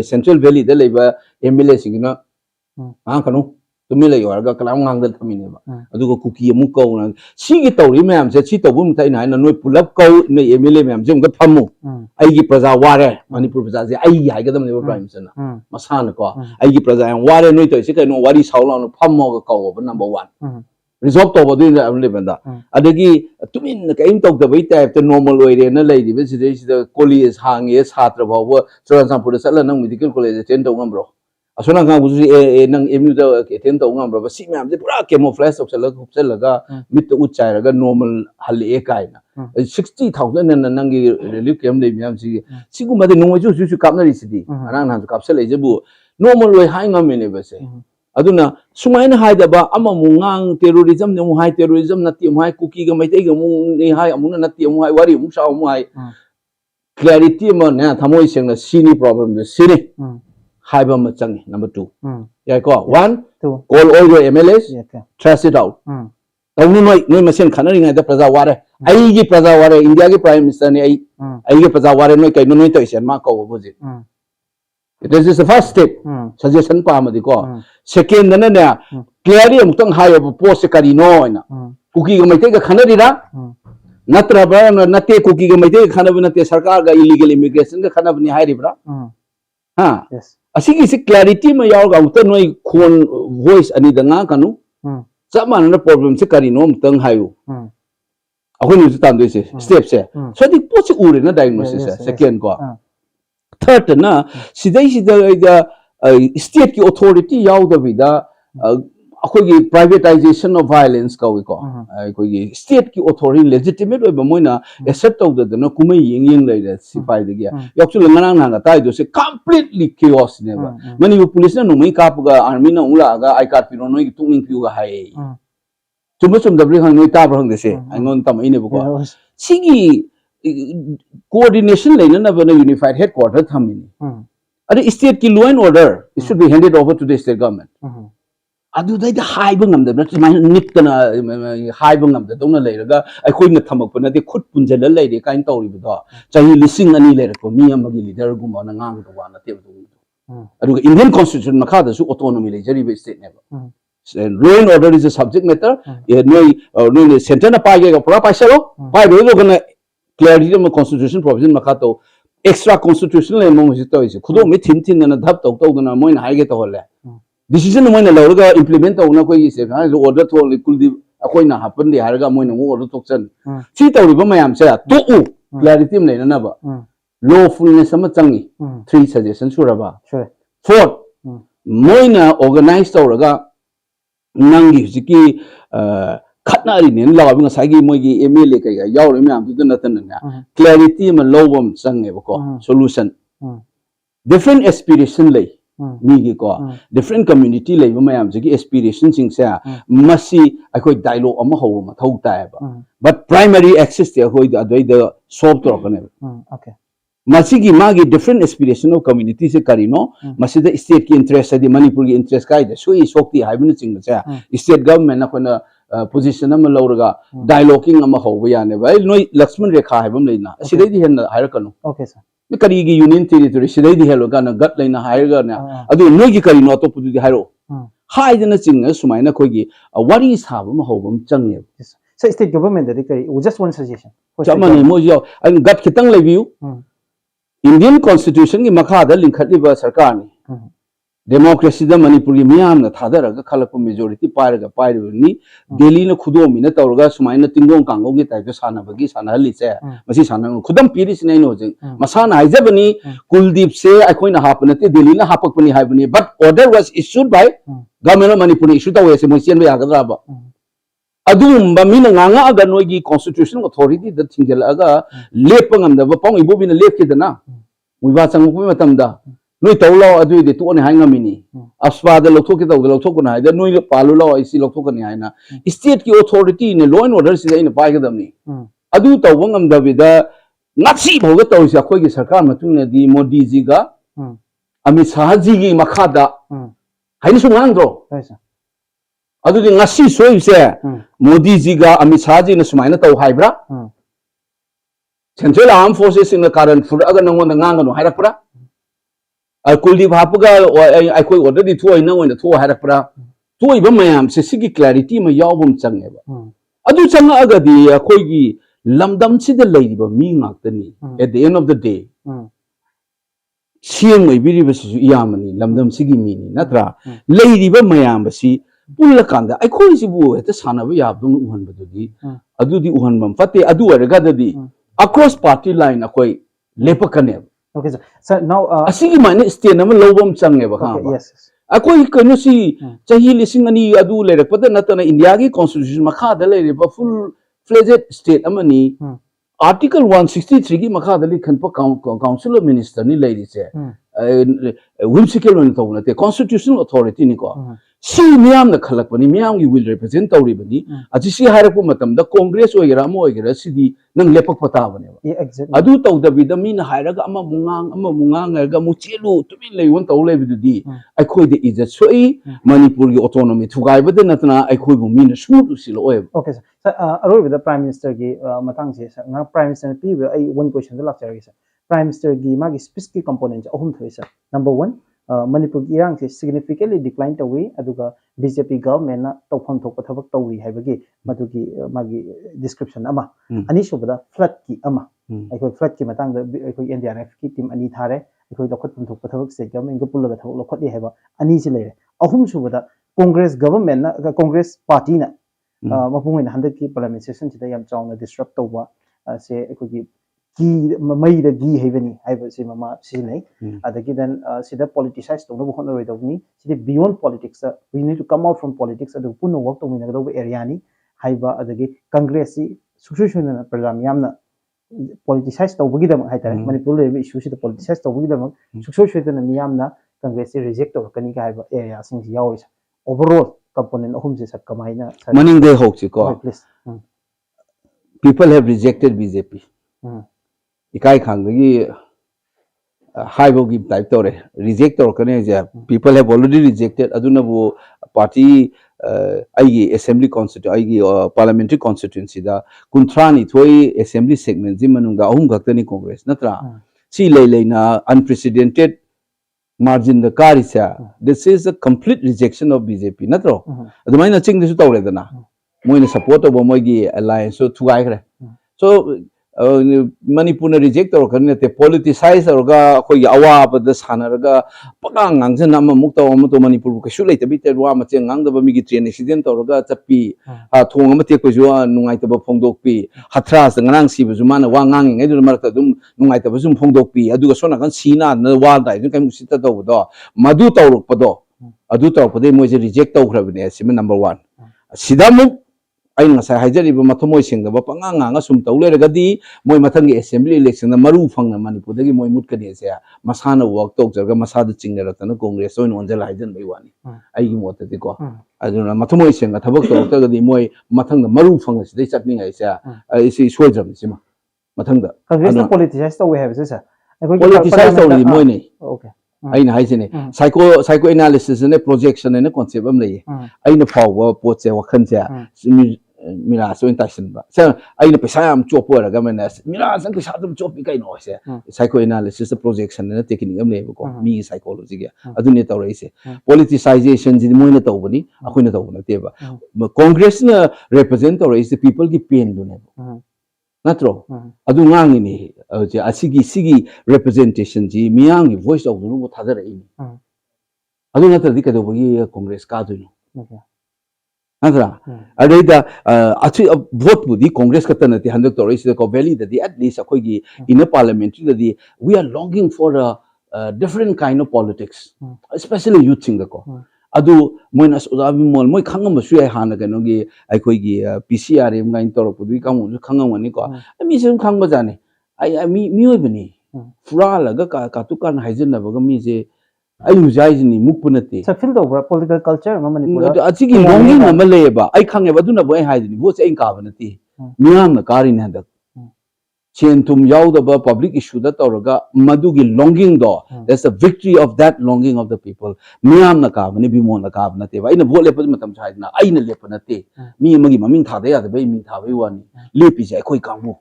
[SPEAKER 1] Central Valley da leba MLA singina kanu tumila yor ga kalam ngang da thamine ba adu ko cookie mu ko na si gi tawri mayam se si tawum ta ina noi pulap ko ne MLA mayam jum ga thamu ai gi praja ware Manipur praja je ai gi ga dam ne prime minister na masana ko ai gi praja yang ware noi to se ka no wari saula no phammo ga ko ba number 1 resolve to bodu na amle banda adagi tumin na kaim tok da bai type to normal way re na lai di besi dei da college hange chhatra bhawa choran pura sala nang medical college attend to ngam bro asuna nga buji nang emu da attend to ngam bro si me am de pura camouflage of sala khupse laga mit uchai raga normal hal e kai na 60000 na nang gi relief camp le myam si siguma de nongoi ju kapna ri sidi anang na kapse le je bu normal way hai ngam ne bese aduna sumaina haidaba ama mungang terrorism ne mu hai terrorism na ti mu hai cookie ga mai te ga mu ne hai amuna na ti mu hai wari mu sa mu hai clarity ma na thamoi seng na sini problem de sini haiba ma changi number 2 ya ko 1 call all your MLAs trash it out tawni noi masen khanari ngai da praja ware ai gi praja ware India gi prime minister ne ai gi praja ware noi kai noi to isen ma ko bo ji this is the first step suggestion pa ma di ko second na ne clearly amutang high post kari no na cookie ga mai te ga khanari ra natra ba nate cookie ga mai te khana ba nate sarkar ga illegal immigration ga khana ba ni hairi bra ha asigi si clarity ma yaw ga uta noi khon voice ani da nga kanu chaman na problem se kari no amutang hayu akoi ni tan do se step se so di po se ure na diagnosis second ko third na sidai sida state ki authority yaw da vida akoi gi privatization of violence ka wi ko akoi gi state ki authority legitimate oi ba moina accept of the na kumai yeng lai da sipai de gi yakchu nganang na ga tai do se completely chaos ne ba mani police na no mai ka ga army na ula ga I card piro noi gi tuning piu ga hai chum da bri hang noi ta bra hang de se angon tam ine ba ko sigi coordination lain na ba na unified headquarter thamini ade state ki law and order it should be handed over to the state government ꯑꯗꯨꯗꯩꯗ ꯍꯥꯏꯕ ꯉꯝꯗꯕ ꯁꯨꯃꯥꯏꯅ ꯅꯤꯛꯇꯅ ꯍꯥꯏꯕ ꯉꯝꯗꯗꯧꯅ ꯂꯩꯔꯒ ꯑꯩꯈꯣꯏꯅ ꯊꯝꯃꯛꯄ ꯅꯠꯇꯦ ꯈꯨꯠ ꯄꯨꯟꯖꯜꯂ ꯂꯩꯔꯦ ꯀꯥꯏꯅ ꯇꯧꯔꯤꯕꯗꯣ ꯆꯍꯤ 2,000 ꯂꯩꯔꯛꯄ ꯃꯤ ꯑꯃꯒꯤ ꯂꯤꯗꯔꯒꯨꯝꯕꯅ ꯉꯥꯡꯒꯗꯕ ꯋꯥ ꯅꯠꯇꯦꯕ ꯑꯗꯨꯒ ꯏꯟꯗꯤꯌꯟ ꯀꯣꯟꯁꯇꯤꯇ꯭ꯌꯨꯁꯟ ꯃꯈꯥꯗꯁꯨ ꯑꯣꯇꯣꯅꯣꯃꯤ ꯂꯩꯖꯔꯤꯕ ꯁ꯭ꯇꯦꯠꯅꯦꯕ law and order 이즈 subject matter ꯅꯣꯏ ꯁꯦꯟꯇꯔꯅ ꯄꯥꯏꯒꯦꯒ ꯄꯨꯔꯥ ꯄꯥꯏꯁꯜꯂꯣ ꯄꯥꯏꯔꯣꯏꯗꯣꯒꯅ ꯀ꯭ꯂꯤꯌꯔꯂꯤ ꯑꯃ ꯀꯣꯟꯁꯇꯤꯇ꯭ꯌꯨꯁꯟ ꯄ꯭ꯔꯣꯕꯤꯖꯟ ꯃꯈꯥ ꯇꯧ ꯑꯦꯛꯁꯇ꯭ꯔꯥ ꯀꯣꯟꯁꯇꯤꯇ꯭ꯌꯨꯁꯅꯦꯜ ꯑꯃ ꯍꯧꯖꯤꯛ ꯇꯧꯔꯤꯁꯦ ꯈꯨꯗꯣꯡꯕꯤ ꯊꯤꯟ ꯊꯤꯟꯗꯅ ꯙꯞ ꯇꯧꯗꯅ ꯃꯣꯏꯅ ꯍꯥꯏꯒꯦ ꯇꯧꯍꯜꯂꯦ ꯗꯤꯁꯤꯖꯟ ꯃꯣꯏꯅ ꯂꯧꯔꯒ ꯏꯝꯄ꯭ꯂꯤꯃꯦꯟ ꯇꯧꯅ ꯑꯩꯈꯣꯏꯒꯤ ꯑꯣꯔꯗꯔ ꯊꯣꯛꯂꯤ ꯀꯨꯜꯗꯤꯞ ꯑꯩꯈꯣꯏꯅ ꯍꯥꯞꯄꯟꯗꯦ ꯍꯥꯏꯔꯒ ꯃꯣꯏꯅ ꯑꯃꯨꯛ ꯑꯣꯔꯗꯔ ꯊꯣꯛꯆꯅꯤ ꯁꯤ ꯇꯧꯔꯤꯕ ꯃꯌꯥꯝꯁꯦ ꯇꯣꯛꯎ ꯀ꯭ꯂꯥꯔꯤꯇꯤ ꯑꯃ ꯂꯩꯅꯅꯕ ꯂꯣꯐꯨꯜꯅꯦꯁ ꯑꯃ ꯆꯪꯉꯤ 3 ꯁꯖꯦꯁꯟ ꯁꯨꯔꯕ 4 ꯃꯣꯏꯅ ꯑꯣꯔꯒꯅꯥꯏꯖ ꯇꯧꯔꯒ ꯅꯪꯒꯤ ꯍꯧꯖꯤꯛꯀꯤ ꯈꯠꯅꯔꯤꯅꯦꯅ ꯂꯥꯎꯕ ꯉꯁꯥꯏꯒꯤ ꯃꯣꯏꯒꯤ MLA ꯀꯩꯀꯥ ꯌꯥꯎꯔꯤ ꯃꯌꯥꯝꯗꯨꯗ ꯅꯠꯇꯅꯅꯦ ꯀ꯭ꯂꯥꯔꯤꯇꯤ ꯑꯃ ꯂꯧꯕ ꯑꯃ ꯆꯪꯉꯦꯕꯀꯣ ꯁꯣꯂꯨꯁꯟ ꯗꯤꯐꯔꯦꯟ ꯑꯦꯁꯄꯤꯔꯦꯁꯟ ꯂꯩ ꯃꯤꯒꯤꯀꯣ ꯗꯤꯐꯔꯦꯟ ꯀꯝꯃ꯭ꯌꯨꯅꯤꯇꯤ ꯂꯩꯕ ꯃꯌꯥꯝꯁꯤꯒꯤ ꯑꯦꯁꯄꯤꯔꯦꯁꯟꯁꯤꯡꯁꯦ ꯃꯁꯤ ꯑꯩꯈꯣꯏ ꯗꯥꯏꯂꯣग ꯑꯃ ꯍꯧꯕ ꯃꯊꯧ ꯇꯥꯏꯌꯦꯕ ꯕꯠ ꯄ꯭ꯔꯥꯏꯃꯔꯤ ꯑꯦꯛꯁꯦꯁꯇꯤ ꯑꯩꯈꯣꯏꯗ ꯑꯗꯨꯏꯗ ꯁꯣꯜꯕ ꯇꯧꯔꯛꯀꯅꯦꯕ ꯃꯁꯤꯒꯤ ꯃꯥꯒꯤ ꯗꯤꯐꯔꯦꯟ ꯑꯦꯁꯄꯤꯔꯦꯁꯟ ꯑꯣꯐ ꯀꯝꯃ꯭ꯌꯨꯅꯤꯇꯤꯁꯦ ꯀꯔꯤꯅꯣ ꯃꯁꯤꯗ ꯁ꯭ꯇꯦꯠꯀꯤ ꯏꯟꯇꯔꯦꯁ ꯍꯥꯏꯗꯤ ꯃꯅꯤꯄꯨꯔꯒꯤ ꯏꯟꯇꯔꯦꯁ ꯀꯥꯏꯗ ꯁꯣꯛꯏ ꯁꯣꯛꯇꯦ ꯍꯥꯏꯕꯅꯆꯤꯡꯕꯁꯦ ꯁ꯭ꯇꯦꯠ ꯒꯚꯔꯟꯃꯦꯟꯠ ꯑꯩꯈꯣꯏꯅ ꯄꯣꯖꯤꯁꯟ ꯑꯃ ꯂꯧꯔꯒ ꯗꯥꯏꯂꯣꯒꯤꯡ ꯑꯃ ꯍꯧꯕ ꯌꯥꯅꯦꯕ ꯑꯩ ꯅꯣꯏ ꯂꯛꯁꯃꯟ ꯔꯦꯈꯥ ꯍꯥꯏꯕ ꯑꯃ ꯂꯩꯅ ꯁꯤꯗꯩꯗꯤ ꯍꯦꯟꯅ ꯍꯥꯏꯔꯛꯀꯅꯨ ꯀꯔꯤꯒꯤ ꯌꯨꯅꯤꯌꯟ ꯇꯦꯔꯤꯇꯣꯔꯤ ꯁꯤꯗꯩꯗꯤ ꯍꯦꯜꯂꯀꯥꯟꯗ ꯒꯠ ꯂꯩꯅ ꯍꯥꯏꯔꯒꯅꯦ ꯑꯗꯨ ꯅꯣꯏꯒꯤ ꯀꯔꯤꯅꯣ ꯑꯇꯣꯞꯄꯗꯨꯗꯤ ꯍꯥꯏꯔꯛꯑꯣ ꯍꯥꯏꯗꯅ ꯆꯤꯡꯅ ꯁꯨꯃꯥꯏꯅ ꯑꯩꯈꯣꯏꯒꯤ ꯋꯥꯔꯤ ꯁꯥꯕ ꯑꯃ ꯍꯧꯕ ꯑꯃ ꯆꯪꯉꯦꯕ
[SPEAKER 2] state government that just one suggestion
[SPEAKER 1] ꯆꯞ ꯃꯥꯟꯅꯩ ꯃꯣꯏꯁꯨ ꯌꯥꯎ ꯑꯩꯅ ꯒꯠ ꯈꯤꯇꯪ ꯂꯩꯕꯤꯌꯨ इंडियन कॉन्स्टिट्यूशन की मखाद लिंखत्लिब सरकार ने डेमोक्रेसी दा मणिपुरी मियाम न थादरगा खलप मेजॉरिटी पारगा पाइरबनी दिल्ली न खुदोमी न तौरगा सुमाइन तिंगों कांगों की टाइप सानबगी सानहलिसे मसी सानन खुदम पीरिस नै नो जे मसाना हाइजबनी कुलदीप से अखोइन हापनते दिल्ली न हापकपनी हाइबनी but order was issued by government of Manipur issue तवे से मोसियन यागद्राबा अदुम Meena ngang aga noigi constitutional authority da thingjalaga lepa ngamdaba pong ibobina lepkidana muiba changpu matamda noi tawlo adu de to ne hangamini aspa da lokthok ke tawda lokthok na haida noi palu law isi lokthok ni haina state ki authority ne law and order si ina paigadamni adu tawba ngamdabida ngasi bhoga tawisi akhoi gi sarkar matung na di modi ji ga amit shah ji gi makhada haini su ngangdro अदुदि ngasi सोइसे Modi ji का अमित शाह जी ने सुमाइना तौ हाइब्रा central arm forces in कारण फुर अगर नंगोन nganगनो हाइरकप्रा Kuldeep हापगा आइखोइ order थोइ नंगोन थो हाइरकप्रा थोइबा मयाम से सिगी clarity म यावबम चंगेबा अदु चंग अगदि अखोइगी लमदम सिद लेरिबा मी ngakतनी at the end of the day CM मैबिरिबसिसु इयामनी लमदम सिगी मीनी नत्रा लेरिबा मयाम बसी पुल्ला कांदा अखोइ सिबु हेत सानबा याबदुन उहनबदुदी अदुदी उहनबम फते अदु अरगददी अक्रॉस पार्टी लाइन अखोइ लेपकने
[SPEAKER 2] okay sir now
[SPEAKER 1] asigi mane state nama lobam change ba
[SPEAKER 2] okay, yes
[SPEAKER 1] akoi kanu si chahi lising ani adu lerakpada natana india gi constitution makha da leriba full fledged state amani article 163 gi makha da likhan pa council of minister ni leiri che whimsical one to na constitutional authority ni ko si miyam na khalak bani miyam gi will represent tawri bani aji si harak pu matam da congress oigera mo oigera sidi nang lepak pata bane adu taw da bi da mi na hairaga ama mungang ga mu chelu tumi leiwon taw le bi di ai khoi de ijat soi manipur gi autonomy thugai ba de natna ai khoi bu mi na smu du silo oy
[SPEAKER 2] okay sir aroi with the prime minister gi matang se sir na prime minister pi ai one question da lak sir prime minister gi ma gi speech ki component ahum thoi sir number 1 Manipur irang se significantly declined away aduga BJP government na tawpham thokpa thabak tawri haibagi madugi magi description ama ani sobada flood ki ama aikoi flood ki matang da aikoi NDRF ki team ani thare aikoi lokhatham thokpa thabak state government ga pullaga thabak lokhati haiba ani se leire ahum sobada congress government na congress party na mapung ina handak ki parliament session sida yam chawna disrupt tawba se aikoi ki mai da gi haibani haiba se mama si nei adagi then sida politicize to no hon roi dawni sida beyond politics we need to come out from politics adu punno work to mina do area ni haiba adagi congress si succession na program yamna politicize to bugi dam haitare manipur le issue sida politicize to bugi dam succession na miyamna congress si reject to kani ga haiba area sing si yawi overall component ahum se sak kamaina
[SPEAKER 1] maning de hok chi ko please people have rejected BJP ikai khanggi haibo gi type tore reject tor kane ja people have already rejected aduna bu party aigi assembly constituency aigi parliamentary constituency da kuntrani thoi assembly segment ji manungda ahum gaktani congress natra si leina unprecedented margin the karisa this is a complete rejection of BJP natro adumaina ching desu tawredana moina support of moigi alliance so thuai khre so manipur na reject or karne te politicize or ga koi awa da sanaraga pagang ang jan am mukta am to manipur ka shulai te bite wa ma cheng ang da ba mi gi train accident or ga chapi ha thong am te ko ju nungai ta ba phongdok pi hathras ngang si bu mana wa ngang ngai du mar ta dum nungai ta ba zum phongdok pi adu ga sona kan sina na wa dai ju kai mu sita do do madu tawruk pado adu taw pade mo je reject taw khrabne sim number 1 sida mu ain ngasai haijariba mathomoi singba panganga sum tawleragadi moi mathangi assembly election na maru phangna manipur dagi moi mutkani se masana work tok jarga masada chingnera tana congress oin onjal haijan bai wani aigi mota ti ko aduna mathomoi singa thabak tok tagadi moi mathangna maru phangna sidai chakni ngai se isi soijam sima mathangda
[SPEAKER 2] congress politicize taw we have sir
[SPEAKER 1] politicize taw ni moi nei
[SPEAKER 2] okay
[SPEAKER 1] aina haijene psychoanalysis ne projection ne concept am lei aina phawa pot se wakhan se mira so intention ba so aina pesa am chop ra ga mena mira sang pesa dum chop kai no se psychoanalysis projection ne technique am lei ko mi psychology ga adu ne taw se politicization ji moina taw bani akhoina taw na te ba congress na represent taw is the people ki pain do ne natro adu ngangi ni je asigi representation ji miyang voice of the thadar ai adu natra di kado bagi congress ka do no natra adaida achi vote budi congress ka tanati handak to raise ko valley the at least akoi gi in a parliamentary the we are longing for a different kind of politics especially youth sing ko adu moina sodabi mol moi khangam su ai hana kano gi aikoi gi PCRM gain torok pudi kamu su khangam ani ko mi sem khangba jane ai mi oi bani fura la ga ka tukan haijen na ba mi je ai mujai ni mukpunati
[SPEAKER 2] sa feel over political culture manipur
[SPEAKER 1] achigi longing na male ba ai khange ba duna boy haidini vote ai ka banati miyam na kari na da chen tum yaw da public issue da tawraga madugi longing do that's the victory of that longing of the people miyam na ka bani bimon na ka banate ba ina vote lepa matam chaidna ai na lepa nate mi magi maming thada ya da bai mi thabai wani lepi je khoi kamu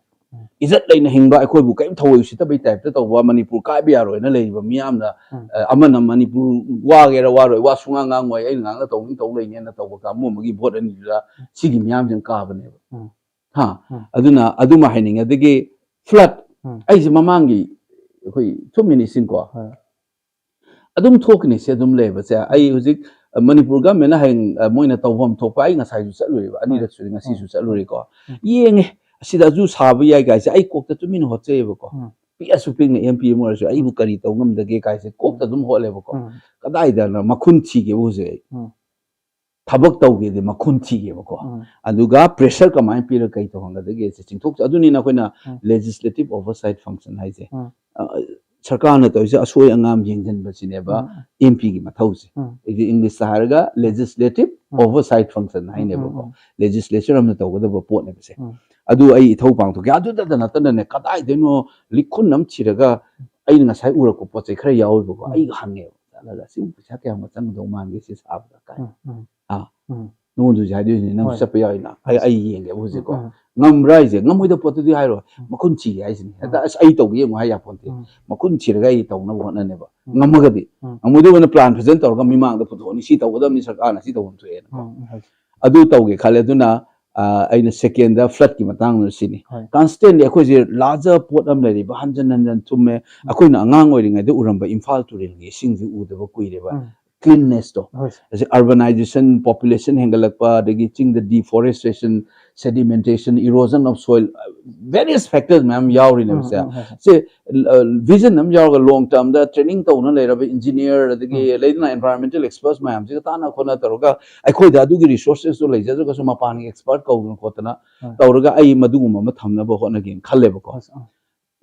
[SPEAKER 1] izat leina hingba akhoi bu kaim thawai sita bai type ta tawa manipur ka bi yaro na leiba miyam na amana manipur wa gera wa roi wa sunga ngang wai ai ngang na tawing taw leine na taw ka mu magi vote ani la sigi miyam jeng ka bane ha aduma haining adigi flood ai je mamangi akhoi 2 minutes in ko adum thokni se adum leba se ai hujik manipur ga mena haing moina tawham thopa ai ngasai ju chaluri ba ani rak suri ngasi ju chaluri ko yenge sida ju sabu yai guys ai kokta tumin hoche ba ko pi asu ping MP mo so ai bu kari taw ngam dage guys kokta dum hole ba ko kadai da na makhun thi ge bu je thabak taw ge de makhun thi ge ba ko aduga pressure ka mai pi ra kai to hanga dage se chingthok aduni na koina legislative oversight function hai je sarkar na to se asoi angam yengjan ba sine ba MP gi mathau se english saharga legislative oversight function hai ne ba ko legislature am na taw ga ba pot ne ba se adu ai thau pang to ga adu da na tan ne kadai de no likhun nam chiraga ai nga sai ura ko pochai khara yaw ba ko ai hange la la sim pisa kya ma chang do man ge si sab da kai no du ja de ni na sa pa yai na ai yeng ge bu ji ko ngam rai je ngam hoi da pot di hai ro makun chi ai sin da ai to ge mo hai ya pon te makun chiraga ai to na bo na ne ba ngam ga di amu de na plan present to ga mi mang da pho ni si to ga ni sarkar na si to hon thue na adu to ge khale du na aina second da flood ki matang no sini constant akhoi je larger pot am le ba hanjan tumme akhoi na angang oi ringa de uramba imphal to ring ge sing ji u de ba kui de ba cleanness to as urbanization population hengalakpa degi ching the deforestation sedimentation erosion of soil various factors ma'am yauri ne se vision nam yaw long term da training to na lera engineer degi leina environmental experts ma'am se ta na khona taroga akhoi da du gi resources to leja ga suma pani expert ko khotna taroga ai madugum ma thamna ba khona gen khalle ba ko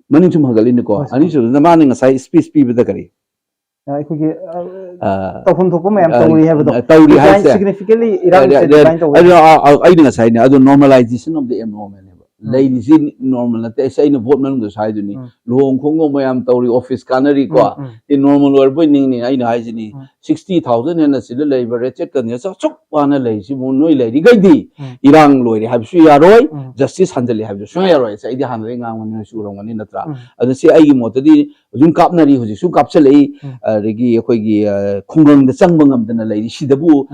[SPEAKER 1] maning chum hagali ne ko ani su na ma ning sai speech pi ba da kari
[SPEAKER 2] ꯑꯩꯈꯣꯏꯒꯤ ꯇꯧꯐꯝ ꯊꯣꯛꯄ ꯃꯌꯥꯝ ꯇꯧꯔꯤ ꯍꯥꯏꯕꯗꯣ ꯇꯧꯔꯤ ꯍꯥꯏꯁꯦ significantly ꯏꯔꯥꯡ decline ꯇꯧꯋꯦ
[SPEAKER 1] ꯑꯩꯅ ꯉꯁꯥꯏꯅꯦ ꯑꯗꯨ normalization of the abnormal ꯅꯦꯕ lady normal na te say na vote man do sai duni luhong khong mayam tawri office kanari ko ti normal or boy ning ni ai na ai ni 60,000 hena sil labor rate kan ya chok pana lei si mo noi lei gai di irang loi ri hab su ya roi justice handle hab su ya roi sai di han re ngang man su rong ni na tra adu se ai gi mo ta di jum kap na ri hu su kap se lei regi khoi gi khungrang da chang bangam da na lei si da bu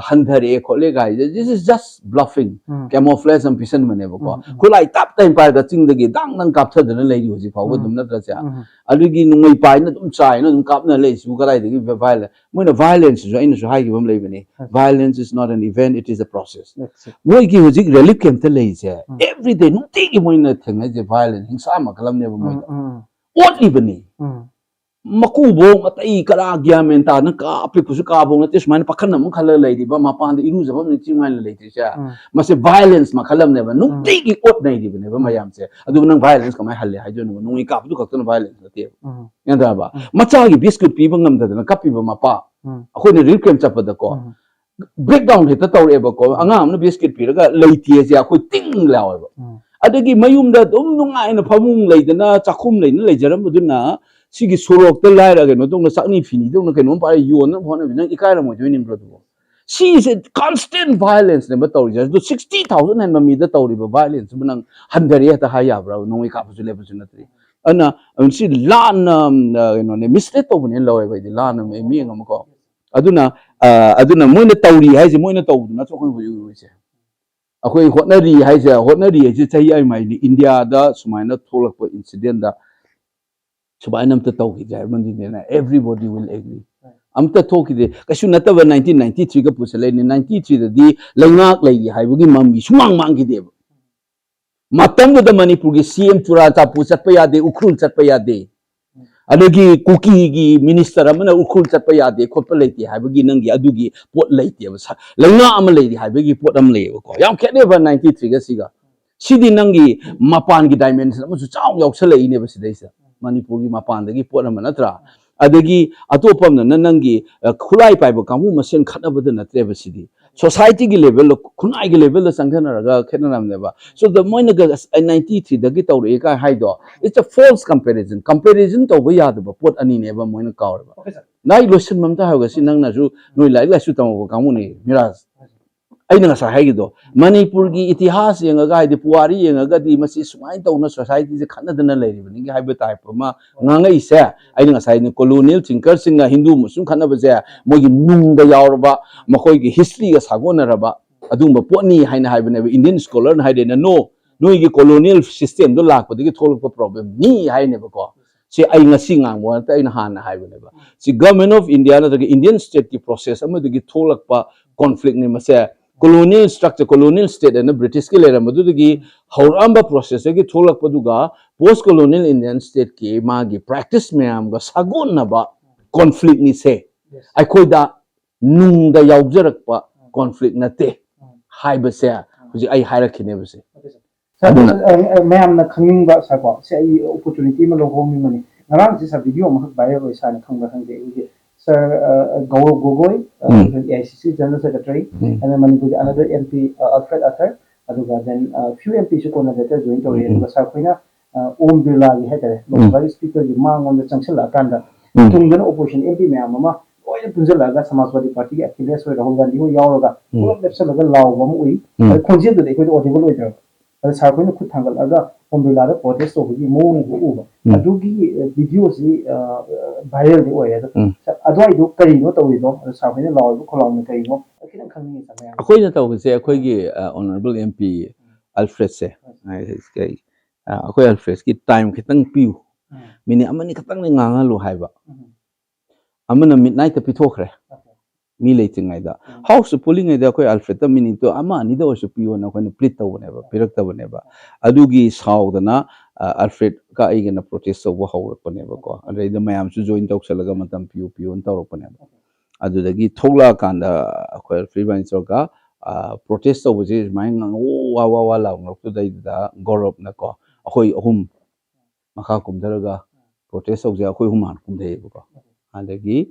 [SPEAKER 1] handhare khole gai this is just bluffing camouflage and pisan mane ba ko khulai tap time par da ching da gi dang nang kap tha da na lei hu ji phaw dum na tra cha adu gi nungai pai na dum chai na dum kap na lei su ga dai da gi violence mo na violence jo ai na so hai gi bam lei bani violence is not an event, it is a process mo gi hu ji relief camp ta lei che every day nu ti gi mo na theng ai je violence hingsa ma kalam ne ba mo what even maku bong atai kara gyamen ta na ka api kusu ka bong na tis man pakhan na khala lai di ba ma pan de iru jabam ni chingman lai ti cha ma se violence ma khalam ne ba nu ti gi ot nai di ne ba mayam se adu nang violence ka mai halle ha jo no nungi ka du ka to violence na te ya da ba ma cha gi biscuit pi bangam da na ka pi ba ma pa akhoi ne rip kem chapa da ko breakdown he ta tawre ba ko angam na biscuit pi ga lai ti se akhoi ting law ba adagi mayum da dum nungai na phamung lai da na chakhum lai na lai jaram bu na sigi sorok te lai ra ke no dong na sakni fini dong na ke no pa yon na phone na ikai ra mo join bro do she is a constant violence ne ba taw ja do 60,000 and mami da taw ri ba violence bunang handari ta ha ya bro no i ka pu le pu na tri ana si lan no ne mistake to bune law ba di lan me mi ngam ko aduna mo na tawri hai je mo na taw na so khon hu se akhoi hotnari hai je hotnari je chai ai mai ni india da sumaina tholak pa incident da Subainam to talk it, everybody will agree. Am to talk it. Kasu nata ba 1993 ka pusale ni 93 da di langak lagi hai bugi mami sumang mang ki deb. Matam da Manipur gi CM chura ta pusat pa yade ukhul chat pa yade. Adagi kuki gi minister amana ukhul chat pa yade khot pa leiti hai bugi nangi adugi pot leiti ba langak am leiti hai bugi pot am le ko. Yam khene ba 93 ka siga. Sidi nangi mapan gi dimension am su chaw yok sale ne ba sidai sa. Manipur gi mapan da gi pot am na tra adagi atopam na nangi khulai pai ba kamu masen khana ba na tre ba sidi society gi level khunai gi level la sanghana raga khena nam ne ba so the moina ga 93 da gi tawre ka haido it's a false comparison to ba ya da ba pot ani ne ba moina kawr ba nai lotion mamta ha ga si nang na ju noi lai la su tam ba kamu ne miraz ai na sa hai do Manipur gi itihas yenga ga di puari yenga ga di masi sumai to na society je khana dana lai ri ni hai ba type ma ngangai se ai na sai ni colonial thinker singa hindu musum khana ba je mo gi nung da yaw ba makoi gi history ga sagona ra ba adum ba poni hai na hai ba ne indian scholar na hai de na no noi gi colonial system do lak ba gi tholok ko problem ni hai ne ba ko si ai ngasi ngang mo ta ina han na hai ba ne ba si government of india na the indian state ki process am gi tholak pa conflict ni ma se colonial structure colonial state and British ki lera madu gi hauramba process gi tholak paduga post colonial indian state ki ma gi practice meam ga sagon na ba conflict ni se ai khoi da nung da yaujrak pa conflict na te hai ba se huji ai hairak ne ba se
[SPEAKER 2] ma'am na khanging ba sa ko se ai opportunity ma lo hom mi mani ngarang si sa video ma viral sa na khang ba khang de Sir Gaurav Gogoi, AICC General Secretary, and then Manipur another MP Alfred Athar, then few MPs who later joined to the Sarkoina Om Birla had a very speaker Mang on the Chancellor Kanda, Tungan opposition MP Mama, oil Punzalaga, Samaswati Party, affiliates with the whole Gandu Yaroga, who have left a law one way, consider they could audible later. Sarkoina could tangle other Om Birla protest over the moon over. Adugi videos viral the way. Adwai do karino to wido Sarkoina law kolong karino.
[SPEAKER 1] Akhoi na taw se akhoi gi honorable MP Alfred se akhoi Alfred ki time khitang piu mini amani khatang ni nganga lo haiba amana midnight ta pithokre mi leitingai da house polling ai da akhoi Alfred ta mini to ama ni da su piu na khoi split taw ne ba pirak taw ne ba adugi saw da na Alfred ka ai na protest so haw pa ne ba ko adai da mayam su join taw salaga matam piu piu taw pa ne ba adudagi thola kanda akhoi free bank ka protest to buji mai ngang wa la ngok to dai da Gaurav na ko akhoi ahum makha kumdaraga protest to ja akhoi human kum dei ko adagi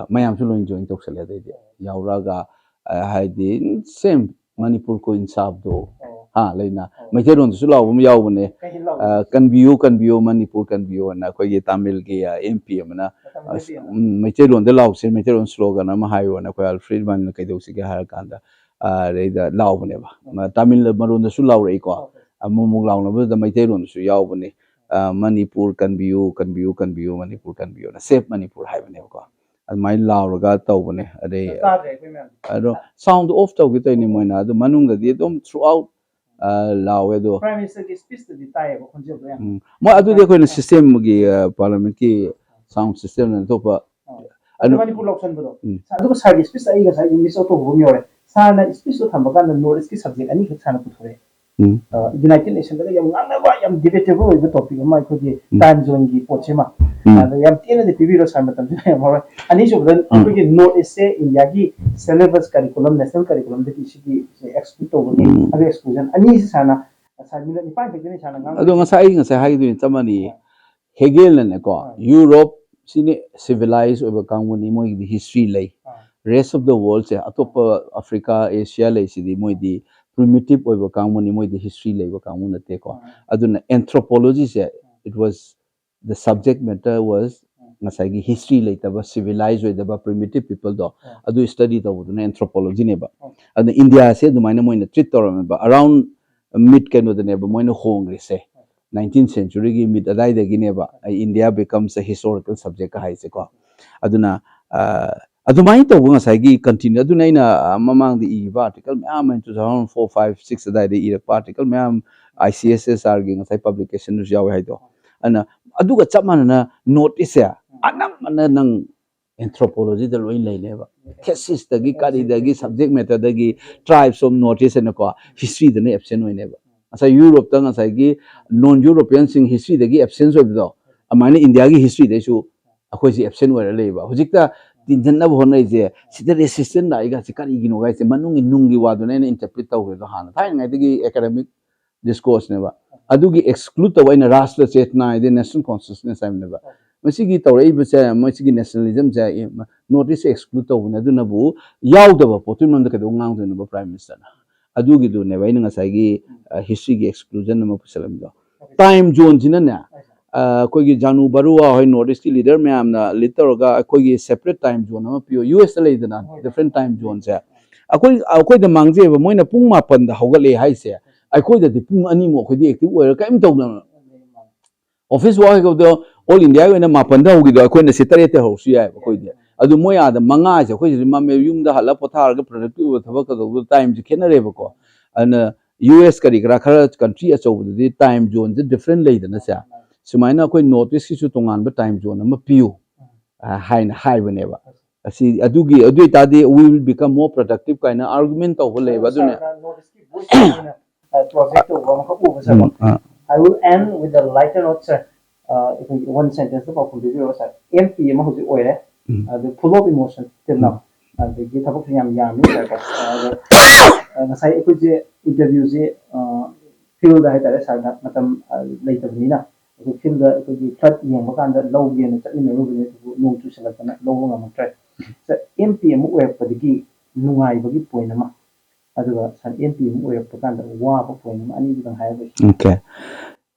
[SPEAKER 1] mayam su loin join to sala dai yauraga hai din same Manipur ko insaf do ha leina maite ron su law bum yaw bune kanbiyo manipur kanbiyo na ko ye tamil ge mp amana maite ron de law se maite ron slogan ama hayo na ko alfred man kai do sige har kanda reida law bune ba tamil maron su law rei ko amumuk law na ba maite ron su yaw bune manipur kanbiyo manipur kanbiyo na safe manipur hai bune ko my law raga tau bune ado sound off tau gi tai ni moina ado manung da di dom throughout law edo
[SPEAKER 2] prime minister ki speech di tai ko khonje ba
[SPEAKER 1] mo adu de ko system gi parliament ki sound system na to pa
[SPEAKER 2] adu manipur loction bodo adu ko side speech ai ga sai miss to ho mi ore sa na speech to thamba kan knowledge ki subject ani khak sana puthore United Nations da yam ngana ba yam debatable oi topic ma ko di time zone gi pochema adu yam tiene de pibiro sa matam yam ore ani so dan ko gi note se india gi syllabus curriculum national curriculum de ki exclude to gi adu exclusion ani sana sa mi ni pa ni sana ngam
[SPEAKER 1] adu ngasai hai du tamani hegel ne ko europe sini civilized over kanguni moi di history lai rest of the world se atop africa asia lai si di moi di primitive over kanguni moi di history lai go kanguna te ko aduna anthropology se it was the subject matter was ngasai gi history lai ta ba civilized with the primitive people do adu study to na anthropology ne ba adu india se du maina moi na treat to ba around mid kano de ne ba moi na hongri se 19th century gi mid adai de gi ne ba india becomes a historical subject ka hai se ko aduna adumai to bunga sai gi continue aduna ina mamang di i article ma'am in 2004 5 6 adai de i article ma'am ICSSR gi ngai publication nu yawe hai do ana aduga chamana na notice ya anam mana nang anthropology da loi lai leba thesis da gi kari da gi subject matter da gi tribes of notice na ko history da ne absent oi ne ba asa europe ta ngai gi non european sing history da gi absence of do amani india gi history da su akoi si absent oi lai ba hujikta tinjan na bonai je sida resistant dai ga sikari gi no ga se manung nungi wa do ne interpret ta ho do han thai ngai gi academic discourse ne ba adugi exclude to ina rashtra chetna ide national consciousness am ne ba masigi tawrei ba cha masigi nationalism cha notice exclude to na duna bu yaw da ba potu nom da ka do ngang do ba prime minister na adugi do ne ba ina ngasai gi history gi exclusion ma pusalam do time zone jina ne koi gi janu barua hoi notice ki leader me am na litter ga koi gi separate time zone ma pio us le da na different time zone cha akoi da mangje ba moina pung ma pan da hogale hai se akoi da pung ani mo khoi di active oira kaim to na office wa ga do all india ga na ma pan da hogi do akoi na sitare te ho su ya akoi di adu moya da manga je akoi ma me yum da hala pothar ga productive thaba ka do time ji khenare ba ko ana us kari kra khara country a chow di time zone the different le da na sa sumaina akoi notice ki su tongan ba time zone ma piu hai ba ne ba asi adugi adu ta de we will become more productive kind of argument to le ba du ne
[SPEAKER 2] project I will end with a lighter note, sir. One sentence about computer, sir. MP, the full of emotion till now. The get up of yam, say, interviews, feel that Madam later Nina. You feel the third young and the low gain in the room to select no longer track. So, MP, for the key, no I will give point. Aduga san MP mu oyak pakanda wa pa point ani bi dang hai ba
[SPEAKER 1] okay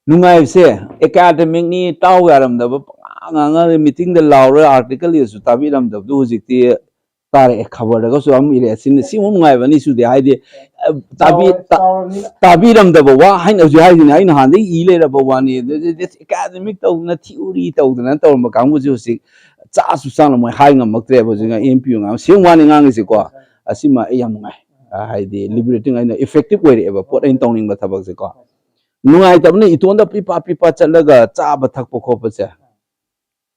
[SPEAKER 1] nungai se academic ni taw garam da nga meeting da law article is tabi ram da du jikti tare khabar da so am ire sin si mu ngai ba ni su de hai de tabi ram da wa hai na ju hai ni ai na han de i le ra ba wa ni academic taw na theory taw da na taw ma kang bu ju si cha su sang la moi hai ngam mak tre ba ju nga MP ngam sing wa ni ngang si ko asima ai yam ngai haidi liberating aina effective way eba pot ain tawning ba thabak se ko nungai tabne itonda pipa chalaga cha ba thak po khop se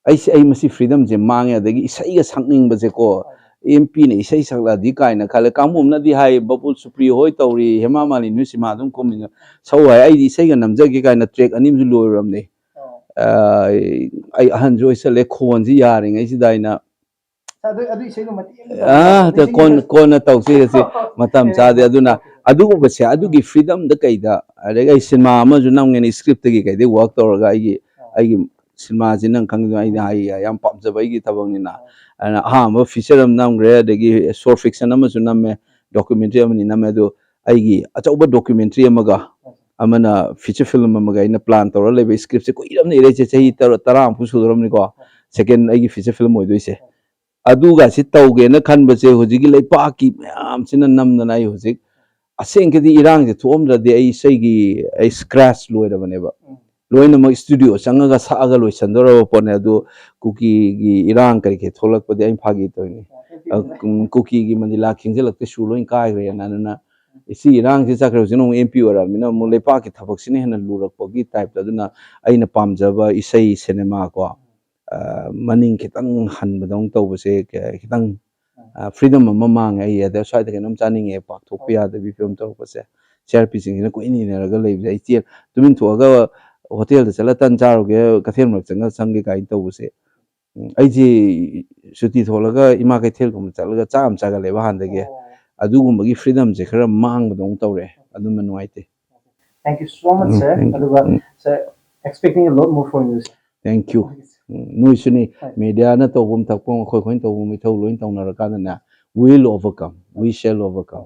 [SPEAKER 1] ai masi freedom je mange adagi isai ga sangning ba se ko MP ne isai sakla di kaina khala kamum na di hai babul supri hoi tawri hema mali nu sima dum kominga so ai isai ga namja gi kaina track anim ju loiram ne ai ahan jo isale khon ji yaring ai sidaina the con tausi matam cha de aduna adu ba se adu gi freedom da kai da arega cinema ma ju nam ngeni script gi kai de work to ga ai cinema ji nang khang ai yam pam ja bai gi tabang ni na ana ha ma feature am nam gre de gi short fiction am ju nam me documentary am ni nam do ꯑꯩꯒꯤ ꯑꯆꯧꯕ documentary ꯑꯃꯒ ꯑꯃꯅ feature film ꯑꯃꯒ ꯑꯩꯅ plan ꯇꯧꯔ ꯂꯩꯕ ꯁ꯭ꯀ꯭ꯔꯤꯞꯁꯦ ꯀꯨꯏꯔꯕꯅꯤ ꯏꯔꯩꯁꯦ ꯆꯍꯤ 10 ꯁꯨꯗꯧꯔꯕꯅꯤꯀꯣ ꯁꯦꯀꯦꯟ ꯑꯩꯒꯤ ꯐꯤꯆꯔ ꯐꯤꯂꯝ ꯑꯣꯏꯗꯣꯏꯁꯦ ꯑꯗꯨꯒꯁꯤ ꯇꯧꯒꯦꯅ ꯈꯟꯕꯁꯦ ꯍꯧꯖꯤꯛꯀꯤ ꯂꯩꯄꯥꯛꯀꯤ ꯃꯌꯥꯝꯁꯤꯅ ꯅꯝꯗꯅ ꯑꯩ ꯍꯧꯖꯤꯛ ꯑꯁꯦꯡꯀꯤꯗꯤ ꯏꯔꯥꯡꯁꯦ ꯊꯣꯛꯑꯝꯗ꯭ꯔꯗꯤ ꯑꯩ ꯏꯁꯩꯒꯤ ꯑꯩ ꯁ꯭ꯀ꯭ꯔꯦꯆ ꯂꯣꯏꯔꯕꯅꯦꯕ ꯂꯣꯏꯅꯃꯛ ꯁ꯭ꯇꯨꯗꯤꯑꯣ ꯆꯪꯉꯒ ꯁꯛꯑꯒ ꯂꯣꯏꯁꯟꯗꯧꯔꯕ ꯄꯣꯠꯅꯦ ꯑꯗꯨ ꯀꯨꯀꯤꯒꯤ ꯏꯔꯥꯡ ꯀꯔꯤ ꯊꯣꯛꯂꯛꯄꯗꯤ ꯑꯩ ꯐꯥꯒꯤ ꯇꯧꯔꯤꯅꯤ ꯀꯨꯀꯤꯒꯤ ꯃꯅꯤꯂꯥ ꯈꯤꯡꯖꯤꯜꯂꯛꯇꯦ ꯁꯨ ꯂꯣꯏ ꯀꯥꯏꯈ꯭ꯔꯦꯅ ꯑꯗꯨꯅ ꯁꯤ ꯏꯔꯥꯡꯁꯤ ꯆꯠꯈ꯭ꯔꯦ ꯍꯧꯖꯤꯛꯅ ꯑꯃꯨꯛ MP ꯑꯣꯏꯔꯕꯅꯤꯅ ꯑꯃꯨꯛ ꯂꯩꯄꯥꯛꯀꯤ ꯊꯕꯛꯁꯤꯅ ꯍꯦꯟꯅ ꯂꯨꯔꯛꯄꯒꯤ ꯇꯥꯏꯞꯇ ꯑꯗꯨꯅ ꯑꯩꯅ ꯄꯥꯝꯖꯕ ꯏꯁꯩ ꯁꯤꯅꯦꯃꯥ ꯀꯣ ꯃꯅꯤꯡ ꯈꯤꯇꯪ ꯍꯟꯕꯗꯧꯅ ꯇꯧꯕꯁꯦ ꯈꯤꯇꯪ ꯐ꯭ꯔꯤꯗꯝ ꯑꯃ ꯃꯥꯡꯉꯦ ꯑꯩ ꯑꯗ ꯁ꯭ꯋꯥꯏꯗ ꯀꯩꯅꯣꯝ ꯆꯥꯅꯤꯡꯉꯦ ꯄꯥꯛꯊꯣꯛꯄ ꯌꯥꯗꯕꯤ ꯐꯤꯕꯝ ꯇꯧꯔꯛꯄꯁꯦ CRPꯁꯤꯡꯁꯤꯅ ꯀꯨꯏꯅ ꯏꯟꯅꯔꯒ ꯂꯩꯕꯁꯦ ꯑꯩ ꯇꯨꯃꯤꯟ ꯊꯣꯛꯑꯒ ꯍꯣꯇꯦꯜꯗ ꯆꯠꯂ ꯇꯟ ꯆꯥꯔꯨꯒꯦ ꯀꯩꯊꯦꯜ ꯃꯔꯛ ꯆꯪꯒꯦ ꯀꯥꯏꯅ ꯇꯧꯕꯁꯦ ꯑꯩꯁꯦ ꯁꯨꯇꯤ ꯊꯣꯛꯂꯒ ꯏꯃꯥ ꯀꯩꯊꯦꯜꯒꯨꯝꯕ ꯆꯠꯂꯒ ꯆꯥꯛ ꯑꯃ ꯆꯥꯒꯜꯂꯦꯕ ꯍꯥꯟꯅꯗꯒꯤ ꯑꯗꯨꯒꯨꯝꯕꯒꯤ ꯐ꯭ꯔꯤꯗꯝꯁꯦ ꯈꯔ ꯃꯥꯡꯕꯗꯧꯅ ꯇꯧꯔꯦ ꯑꯗꯨꯃ ꯅꯨꯡꯉꯥꯏꯇꯦ
[SPEAKER 2] Thank you so much, sir. ꯑꯗꯨꯒ sir, expecting a lot more from you.
[SPEAKER 1] Thank you. ꯅꯣꯏꯁꯨꯅꯤ ꯃꯦꯗꯤꯌꯥꯅ ꯇꯧꯐꯝ ꯊꯛꯄ ꯑꯩꯈꯣꯏꯅ ꯇꯧꯕ ꯃꯤꯊꯧ ꯂꯣꯏ ꯇꯧꯅꯔꯀꯥꯟꯗꯅꯦ we will overcome, we shall overcome.